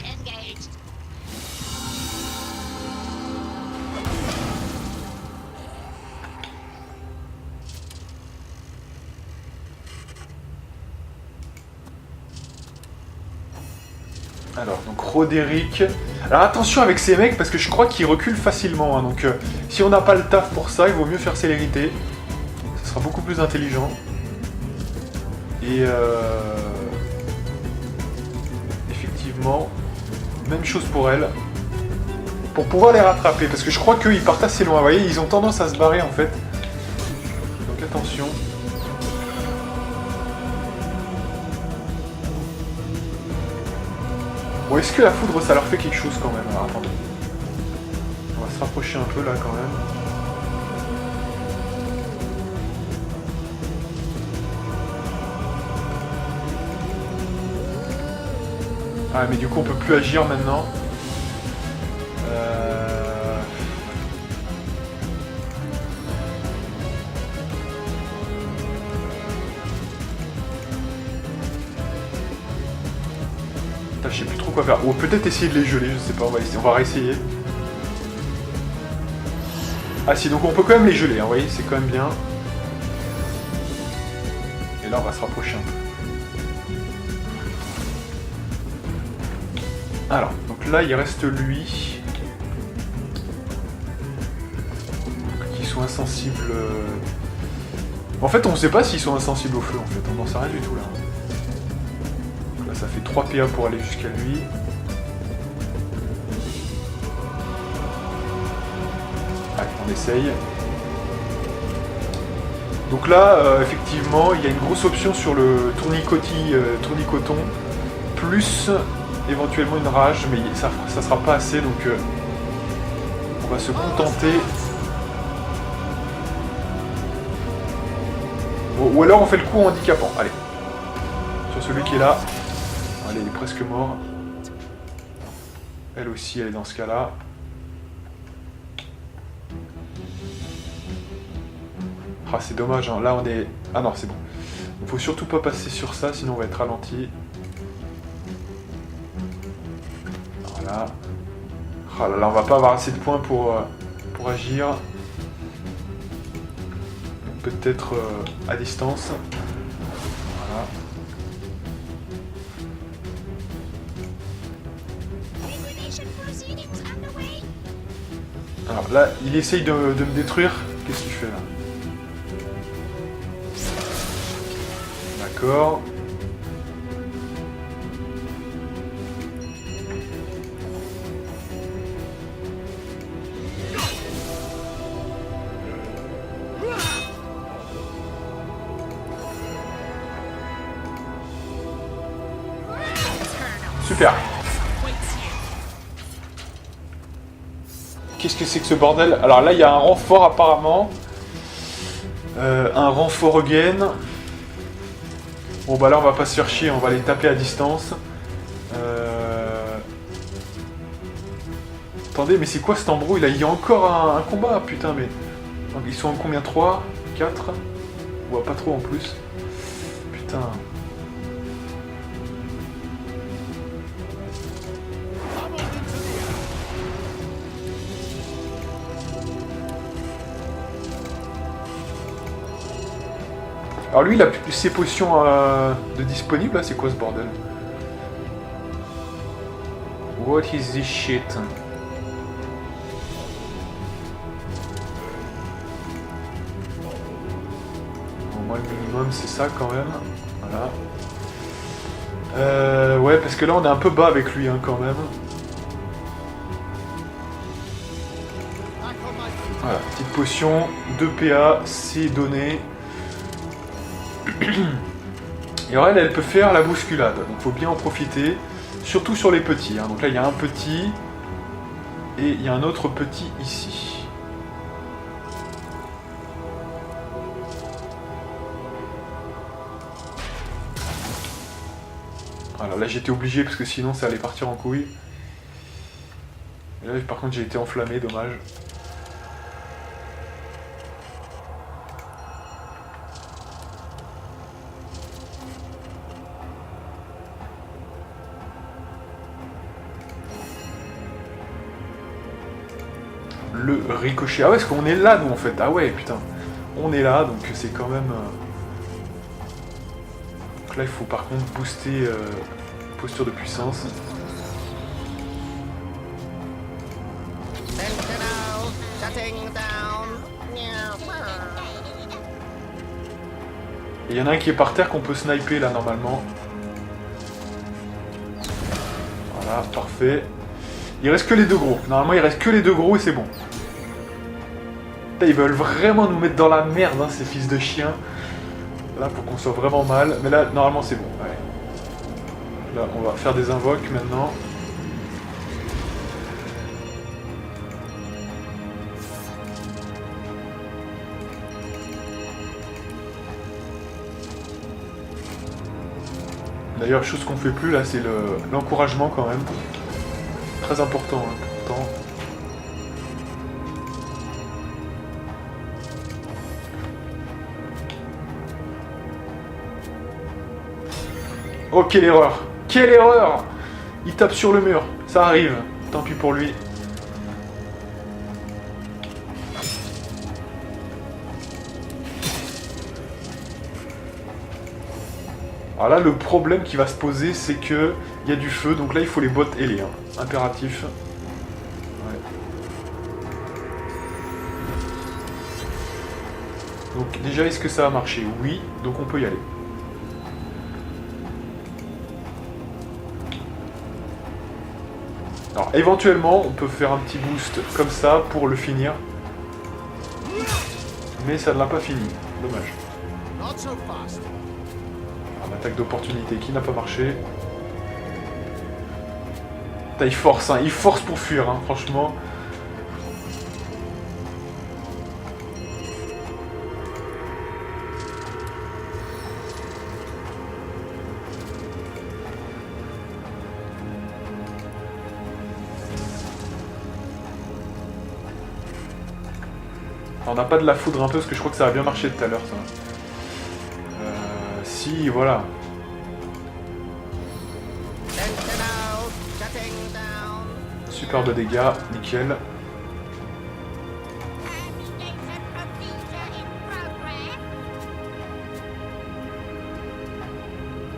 S1: Alors, donc Roderick... Alors attention avec ces mecs, parce que je crois qu'ils reculent facilement, hein, donc si on n'a pas le taf pour ça, il vaut mieux faire célérité. Ce sera beaucoup plus intelligent. Et effectivement, même chose pour elle. Pour pouvoir les rattraper, parce que je crois qu'ils partent assez loin, vous voyez, ils ont tendance à se barrer en fait. Donc attention. Bon, est-ce que la foudre ça leur fait quelque chose quand même? Alors attendez. On va se rapprocher un peu là quand même. Ah mais du coup on peut plus agir maintenant. Je sais plus trop quoi faire. Ou peut-être essayer de les geler, je sais pas, on va réessayer. Ah si, donc on peut quand même les geler, hein, vous voyez, c'est quand même bien. Et là on va se rapprocher un peu. Alors, donc là il reste lui. Qui sont insensibles... En fait on sait pas s'ils sont insensibles au feu en fait, on n'en sait rien du tout là. Ça fait 3 PA pour aller jusqu'à lui. Allez, on essaye. Donc là, effectivement, il y a une grosse option sur le tournicoton, plus éventuellement une rage, mais ça sera pas assez, donc On va se contenter. Ou alors on fait le coup en handicapant. Allez. Sur celui qui est là. Allez, il est presque mort. Elle aussi, elle est dans ce cas-là. Ah, c'est dommage, hein. Là on est... Ah non, c'est bon. Il faut surtout pas passer sur ça, sinon on va être ralenti. Voilà. Ah là là, on va pas avoir assez de points pour agir. Peut-être à distance. Voilà. Alors là, il essaye de me détruire. Qu'est-ce qu'il fait là? D'accord. Super. Qu'est-ce que c'est que ce bordel? Alors là, il y a un renfort apparemment. Un renfort again. Bon bah là, on va pas se faire chier, on va les taper à distance. Attendez, mais c'est quoi cette embrouille là? Il y a encore un combat, putain, mais... Ils sont en combien? 3 4? On voit pas trop en plus. Putain... Alors lui, il a plus ses potions de disponibles, là, c'est quoi ce bordel? What is this shit? Bon, moi, le minimum, c'est ça, quand même. Voilà. Ouais, parce que là, on est un peu bas avec lui, hein, quand même. Voilà, petite potion, 2 PA, c'est donné. Et alors elle peut faire la bousculade, donc faut bien en profiter, surtout sur les petits. Hein. Donc là il y a un petit, et il y a un autre petit ici. Voilà, là j'étais obligé parce que sinon ça allait partir en couille. Et là par contre j'ai été enflammé, dommage. Le ricochet. Ah ouais, parce qu'on est là, nous, en fait. Ah ouais, putain. On est là, donc c'est quand même... Donc là, il faut par contre booster posture de puissance. Et il y en a un qui est par terre qu'on peut sniper, là, normalement. Voilà, parfait. Il reste que les deux gros. Normalement, il reste que les deux gros et c'est bon. Ils veulent vraiment nous mettre dans la merde, hein, ces fils de chiens. Là, pour qu'on soit vraiment mal. Mais là, normalement, c'est bon. Allez. Là, on va faire des invoques maintenant. D'ailleurs, chose qu'on fait plus, là, c'est l'encouragement quand même. Très important, hein, pourtant. Oh, quelle erreur! Quelle erreur! Il tape sur le mur, ça arrive. Tant pis pour lui. Alors là, le problème qui va se poser, c'est que il y a du feu, donc là, il faut les bottes ailées. Hein. Impératif. Ouais. Donc déjà, est-ce que ça va marcher? Oui, donc on peut y aller. Alors éventuellement, on peut faire un petit boost comme ça pour le finir. Mais ça ne l'a pas fini. Dommage. Un attaque d'opportunité qui n'a pas marché. Putain, il force, hein. Il force pour fuir, hein, franchement. On n'a pas de la foudre un peu, parce que je crois que ça a bien marché tout à l'heure, ça. Si, voilà. Superbe dégâts, nickel.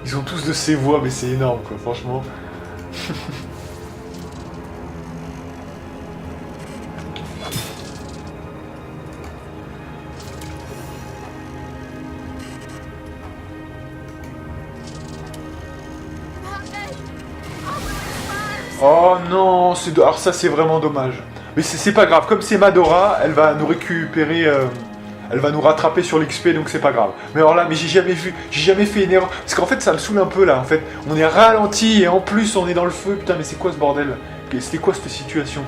S1: Ils ont tous de ces voix, mais c'est énorme, quoi, franchement. Oh non, alors ça c'est vraiment dommage. Mais c'est pas grave, comme c'est Madora, elle va nous récupérer, elle va nous rattraper sur l'XP, donc c'est pas grave. Mais alors là, mais j'ai jamais fait une erreur. Parce qu'en fait ça me saoule un peu là, en fait. On est ralenti et en plus on est dans le feu, putain mais c'est quoi ce bordel? C'était quoi cette situation?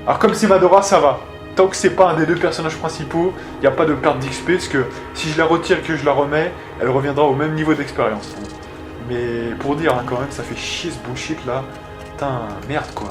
S1: Alors comme c'est Madora, ça va. Tant que c'est pas un des deux personnages principaux, il n'y a pas de perte d'XP, parce que si je la retire et que je la remets, elle reviendra au même niveau d'expérience. Mais pour dire, hein, quand même, ça fait chier ce bullshit là. Putain, merde quoi.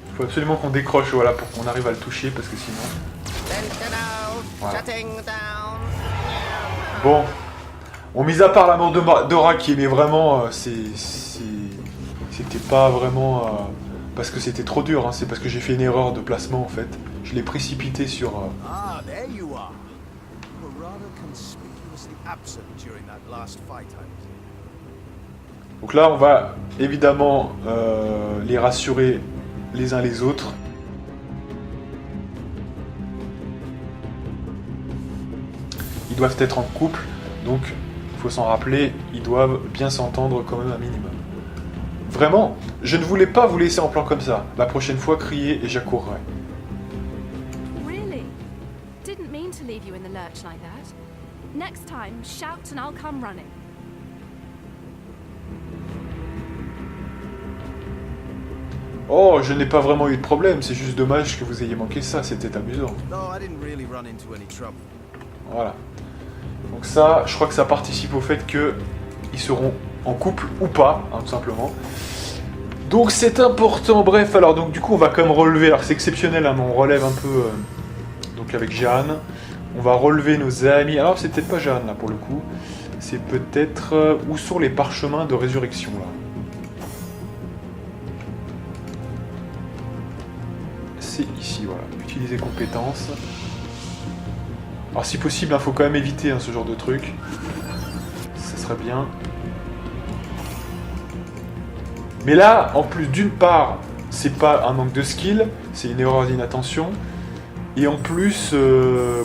S1: Il faut absolument qu'on décroche, voilà, pour qu'on arrive à le toucher, parce que sinon... Voilà. Bon. Bon, mis à part la mort de Dora, qui aimait vraiment... C'était pas vraiment... parce que c'était trop dur, hein, c'est parce que j'ai fait une erreur de placement, en fait. Je l'ai précipité sur...
S6: Ah, there you are. You were rather conspicuously absent during that last fight,
S1: Donc là, on va évidemment les rassurer les uns les autres. Ils doivent être en couple, donc il faut s'en rappeler, ils doivent bien s'entendre quand même un minimum. Vraiment, je ne voulais pas vous laisser en plan comme ça. La prochaine fois, criez et j'accourrai.
S5: Really? Didn't mean to leave you in the lurch like that. Next time, shout and I'll come running.
S1: Oh, je n'ai pas vraiment eu de problème, c'est juste dommage que vous ayez manqué ça, c'était amusant.
S6: No, I didn't really run into any trouble.
S1: Voilà. Donc ça, je crois que ça participe au fait que ils seront en couple ou pas, hein, tout simplement. Donc c'est important, bref, alors donc du coup on va quand même relever, alors c'est exceptionnel, hein, mais on relève un peu, donc avec Jeanne. On va relever nos amis, alors c'est peut-être pas Jeanne là pour le coup, c'est peut-être, où sont les parchemins de résurrection là? C'est ici, voilà. Utiliser compétences. Alors si possible, il faut quand même éviter hein, ce genre de truc. Ça serait bien. Mais là, en plus, d'une part, c'est pas un manque de skill, c'est une erreur d'inattention. Et en plus,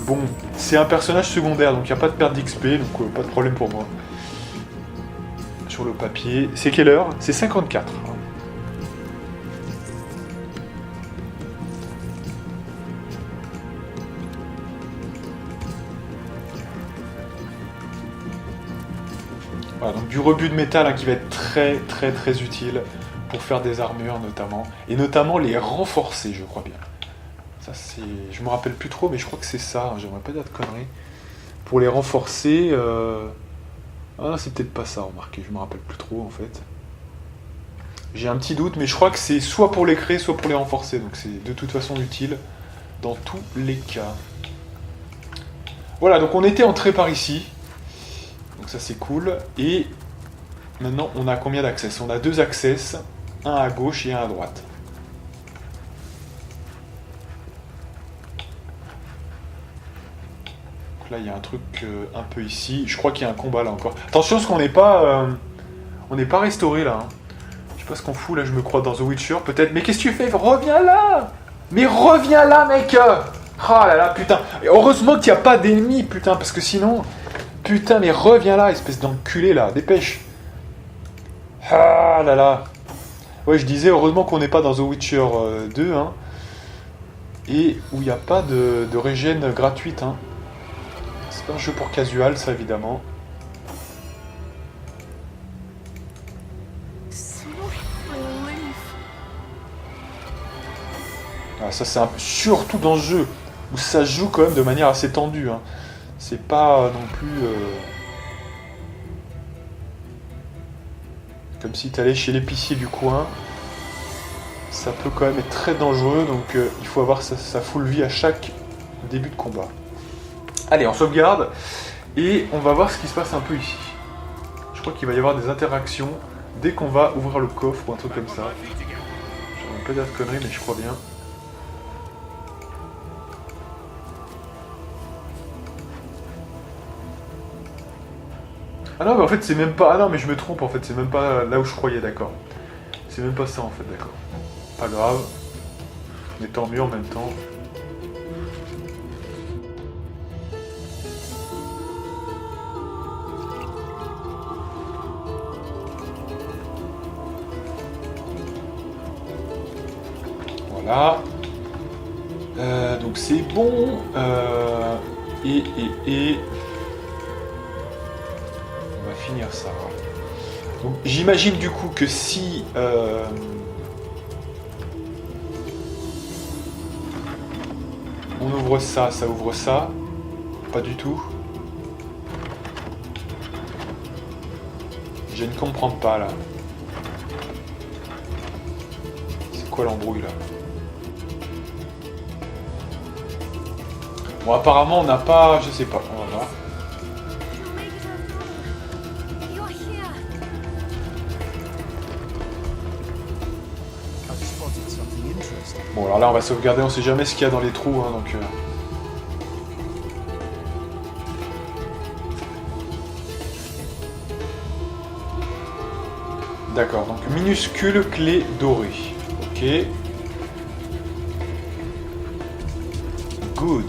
S1: bon, c'est un personnage secondaire, donc il n'y a pas de perte d'XP, donc pas de problème pour moi. Sur le papier. C'est quelle heure? C'est 54. Voilà, donc du rebut de métal hein, qui va être très utile pour faire des armures notamment. Et notamment les renforcer, je crois bien. Ça c'est... Je me rappelle plus trop, mais je crois que c'est ça, hein, j'aimerais pas dire de conneries. Pour les renforcer... Ah c'est peut-être pas ça, remarquez, je me rappelle plus trop en fait. J'ai un petit doute, mais je crois que c'est soit pour les créer, soit pour les renforcer. Donc c'est de toute façon utile dans tous les cas. Voilà, donc on était entré par ici. Donc ça c'est cool. Et maintenant on a combien d'accès? On a 2 accès, un à gauche et un à droite. Donc là il y a un truc un peu ici. Je crois qu'il y a un combat là encore. Attention parce qu'on n'est pas restauré là. Hein. Je sais pas ce qu'on fout là, je me crois dans The Witcher peut-être. Mais qu'est-ce que tu fais? Reviens là! Mais reviens là mec! Ah là là putain! Et heureusement qu'il n'y a pas d'ennemis putain parce que sinon... Putain, mais reviens là, espèce d'enculé là, dépêche. Ah là là. Ouais, je disais, heureusement qu'on n'est pas dans The Witcher 2, hein. et où il n'y a pas de régène gratuite. Hein. C'est pas un jeu pour casual, ça évidemment. Ah, ça c'est surtout dans ce jeu où ça se joue quand même de manière assez tendue. Hein. C'est pas non plus comme si tu allais chez l'épicier du coin. Ça peut quand même être très dangereux, donc il faut avoir sa full vie à chaque début de combat. Allez, on sauvegarde et on va voir ce qui se passe un peu ici. Je crois qu'il va y avoir des interactions dès qu'on va ouvrir le coffre ou un truc comme ça. J'aurais un peu de conneries, mais je crois bien. Ah non, mais en fait, c'est même pas... Ah non, mais je me trompe, en fait, c'est même pas là où je croyais, d'accord. C'est même pas ça, en fait, d'accord. Pas grave. Mais tant mieux en même temps. Voilà. Donc c'est bon. Et... On va finir ça. Donc j'imagine du coup que si... on ouvre ça, ça ouvre ça. Pas du tout. Je ne comprends pas là. C'est quoi l'embrouille là? Bon, apparemment on n'a pas... Je sais pas, on va voir. Bon, alors là on va sauvegarder, on sait jamais ce qu'il y a dans les trous, hein, donc... D'accord, donc minuscule clé dorée. Ok. Good.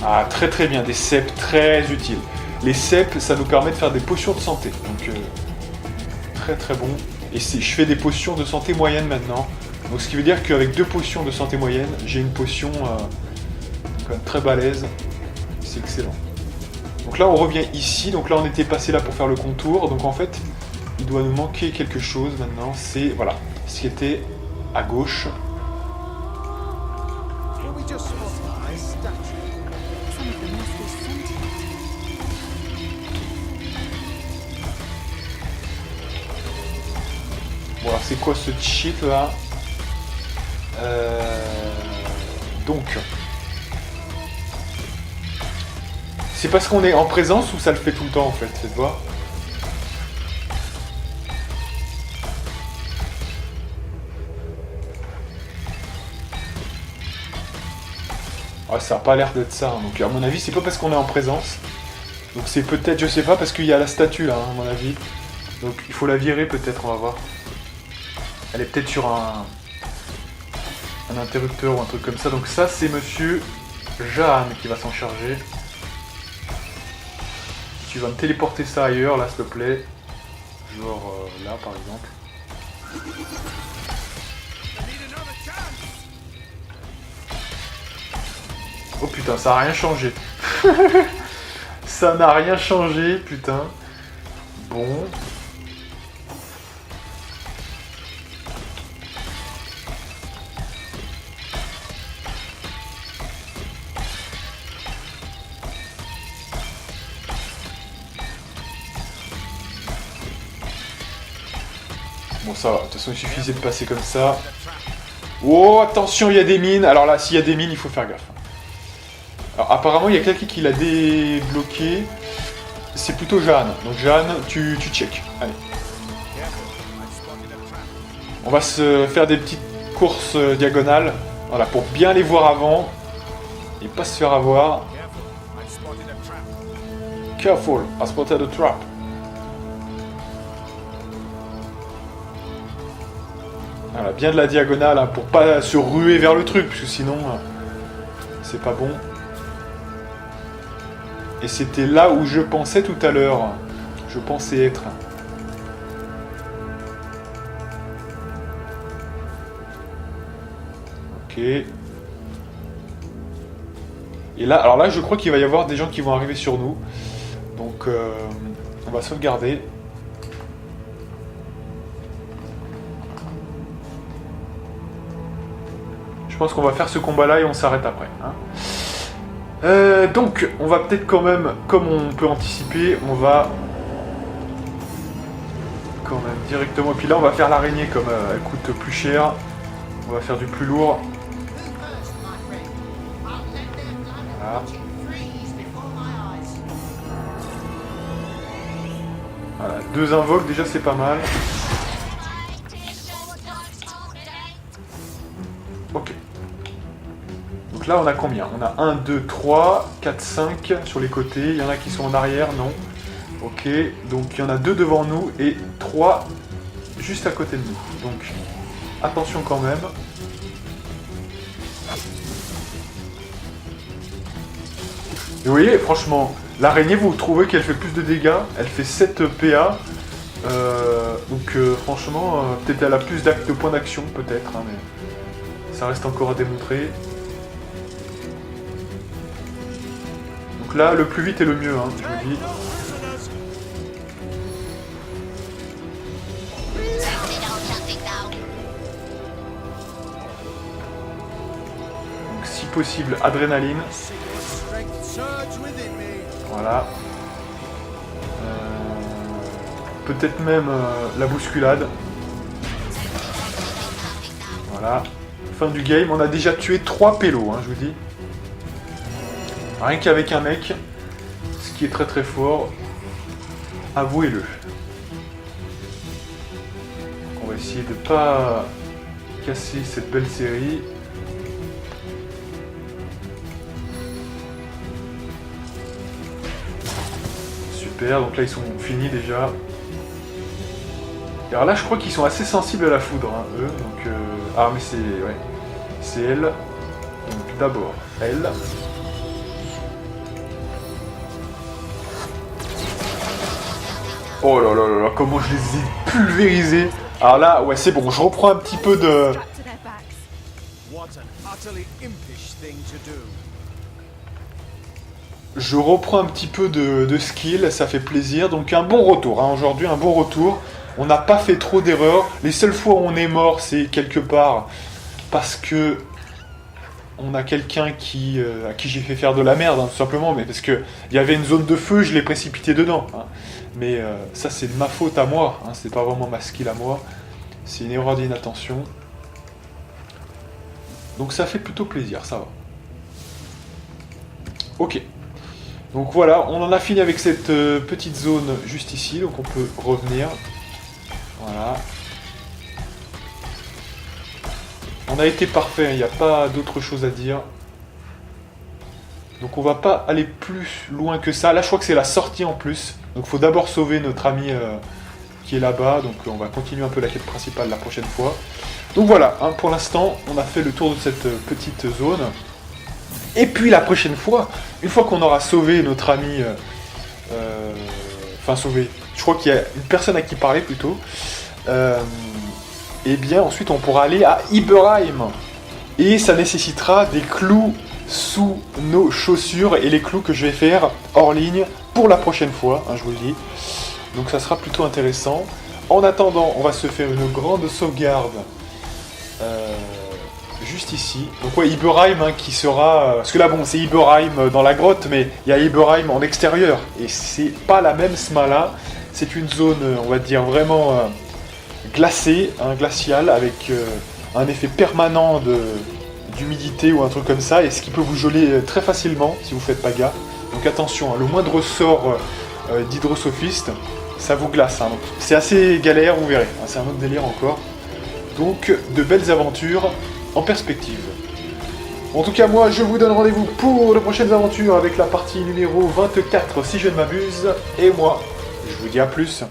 S1: Ah, très très bien, des cèpes très utiles. Les cèpes, ça nous permet de faire des potions de santé. Donc, très très bon. Et je fais des potions de santé moyenne maintenant. Donc, ce qui veut dire qu'avec 2 potions de santé moyenne, j'ai une potion quand même très balèze. C'est excellent. Donc là, on revient ici. Donc là, on était passé là pour faire le contour. Donc en fait, il doit nous manquer quelque chose maintenant. C'est, voilà, ce qui était à gauche. Bon, alors c'est quoi ce cheat là? Donc... C'est parce qu'on est en présence ou ça le fait tout le temps en fait, faites voir. Ah, ça a pas l'air d'être ça, hein. Donc à mon avis c'est pas parce qu'on est en présence. Donc c'est peut-être, je sais pas, parce qu'il y a la statue là, hein, à mon avis. Donc il faut la virer peut-être, on va voir. Elle est peut-être sur un interrupteur ou un truc comme ça. Donc ça c'est monsieur Jeanne qui va s'en charger. Tu vas me téléporter ça ailleurs, là, s'il te plaît. Genre là, par exemple. Oh putain, ça a rien changé. Ça n'a rien changé, putain. Bon. Bon, ça va, de toute façon il suffisait de passer comme ça. Oh, attention, il y a des mines. Alors là, s'il y a des mines, il faut faire gaffe. Alors apparemment, il y a quelqu'un qui l'a débloqué. C'est plutôt Jeanne. Donc Jeanne, tu check. Allez. On va se faire des petites courses diagonales. Voilà, pour bien les voir avant. Et pas se faire avoir. Careful, I spotted a trap. Voilà, bien de la diagonale hein, pour pas se ruer vers le truc, parce que sinon c'est pas bon. Et c'était là où je pensais tout à l'heure. Je pensais être. Ok. Et là, alors là, je crois qu'il va y avoir des gens qui vont arriver sur nous. Donc, on va sauvegarder. Je pense qu'on va faire ce combat-là et on s'arrête après. Hein. Donc, on va peut-être quand même, comme on peut anticiper, on va quand même directement. Et puis là, on va faire l'araignée comme elle coûte plus cher. On va faire du plus lourd. Voilà. Voilà, 2 invoques, déjà c'est pas mal. Ok. Donc là on a combien? On a 1, 2, 3, 4, 5 sur les côtés. Il y en a qui sont en arrière, non. Ok, donc il y en a 2 devant nous et 3 juste à côté de nous. Donc attention quand même. Et vous voyez, franchement, l'araignée, vous trouvez qu'elle fait plus de dégâts. Elle fait 7 PA. Donc franchement, peut-être elle a plus de points d'action, peut-être. Hein, mais ça reste encore à démontrer. Donc là, le plus vite est le mieux, hein, je vous dis. Donc si possible, adrénaline. Voilà. Peut-être même la bousculade. Voilà. Fin du game. On a déjà tué 3 pélos, hein, je vous dis. Rien qu'avec un mec. Ce qui est très très fort. Avouez-le. On va essayer de pas casser cette belle série. Donc là ils sont finis déjà. Et alors là je crois qu'ils sont assez sensibles à la foudre, hein, eux. Donc ah mais c'est ouais, c'est elle. Donc d'abord elle. Oh là là là là, comment je les ai pulvérisés. Alors là ouais c'est bon, je reprends un petit peu de. Je reprends un petit peu de skill, ça fait plaisir. Donc un bon retour, hein, aujourd'hui un bon retour. On n'a pas fait trop d'erreurs. Les seules fois où on est mort, c'est quelque part parce que on a quelqu'un à qui j'ai fait faire de la merde, hein, tout simplement. Mais parce que il y avait une zone de feu, je l'ai précipité dedans. Hein. Mais ça c'est de ma faute à moi, hein, c'est pas vraiment ma skill à moi. C'est une erreur d'inattention. Donc ça fait plutôt plaisir, ça va. Ok. Donc voilà, on en a fini avec cette petite zone juste ici, donc on peut revenir. Voilà. On a été parfait, il n'y a pas d'autre chose à dire. Donc on va pas aller plus loin que ça. Là je crois que c'est la sortie en plus. Donc il faut d'abord sauver notre ami qui est là-bas. Donc on va continuer un peu la quête principale la prochaine fois. Donc voilà, hein, pour l'instant on a fait le tour de cette petite zone. Et puis la prochaine fois, une fois qu'on aura sauvé notre ami, enfin sauvé, je crois qu'il y a une personne à qui parler plutôt, et bien ensuite on pourra aller à Iberheim. Et ça nécessitera des clous sous nos chaussures, et les clous que je vais faire hors ligne pour la prochaine fois, hein, je vous le dis. Donc ça sera plutôt intéressant. En attendant, on va se faire une grande sauvegarde. Juste ici. Donc ouais, Iberheim hein, qui sera... parce que là, bon, c'est Iberheim dans la grotte, mais il y a Iberheim en extérieur. Et c'est pas la même Smala. C'est une zone, on va dire, vraiment glacée, hein, glaciale, avec un effet permanent d'humidité ou un truc comme ça, et ce qui peut vous geler très facilement si vous faites pas gaffe. Donc attention, hein, le moindre sort d'hydrosophiste, ça vous glace. Hein. C'est assez galère, vous verrez. Hein, c'est un autre délire encore. Donc, de belles aventures en perspective. En tout cas, moi, je vous donne rendez-vous pour de prochaines aventures avec la partie numéro 24, si je ne m'abuse. Et moi, je vous dis à plus.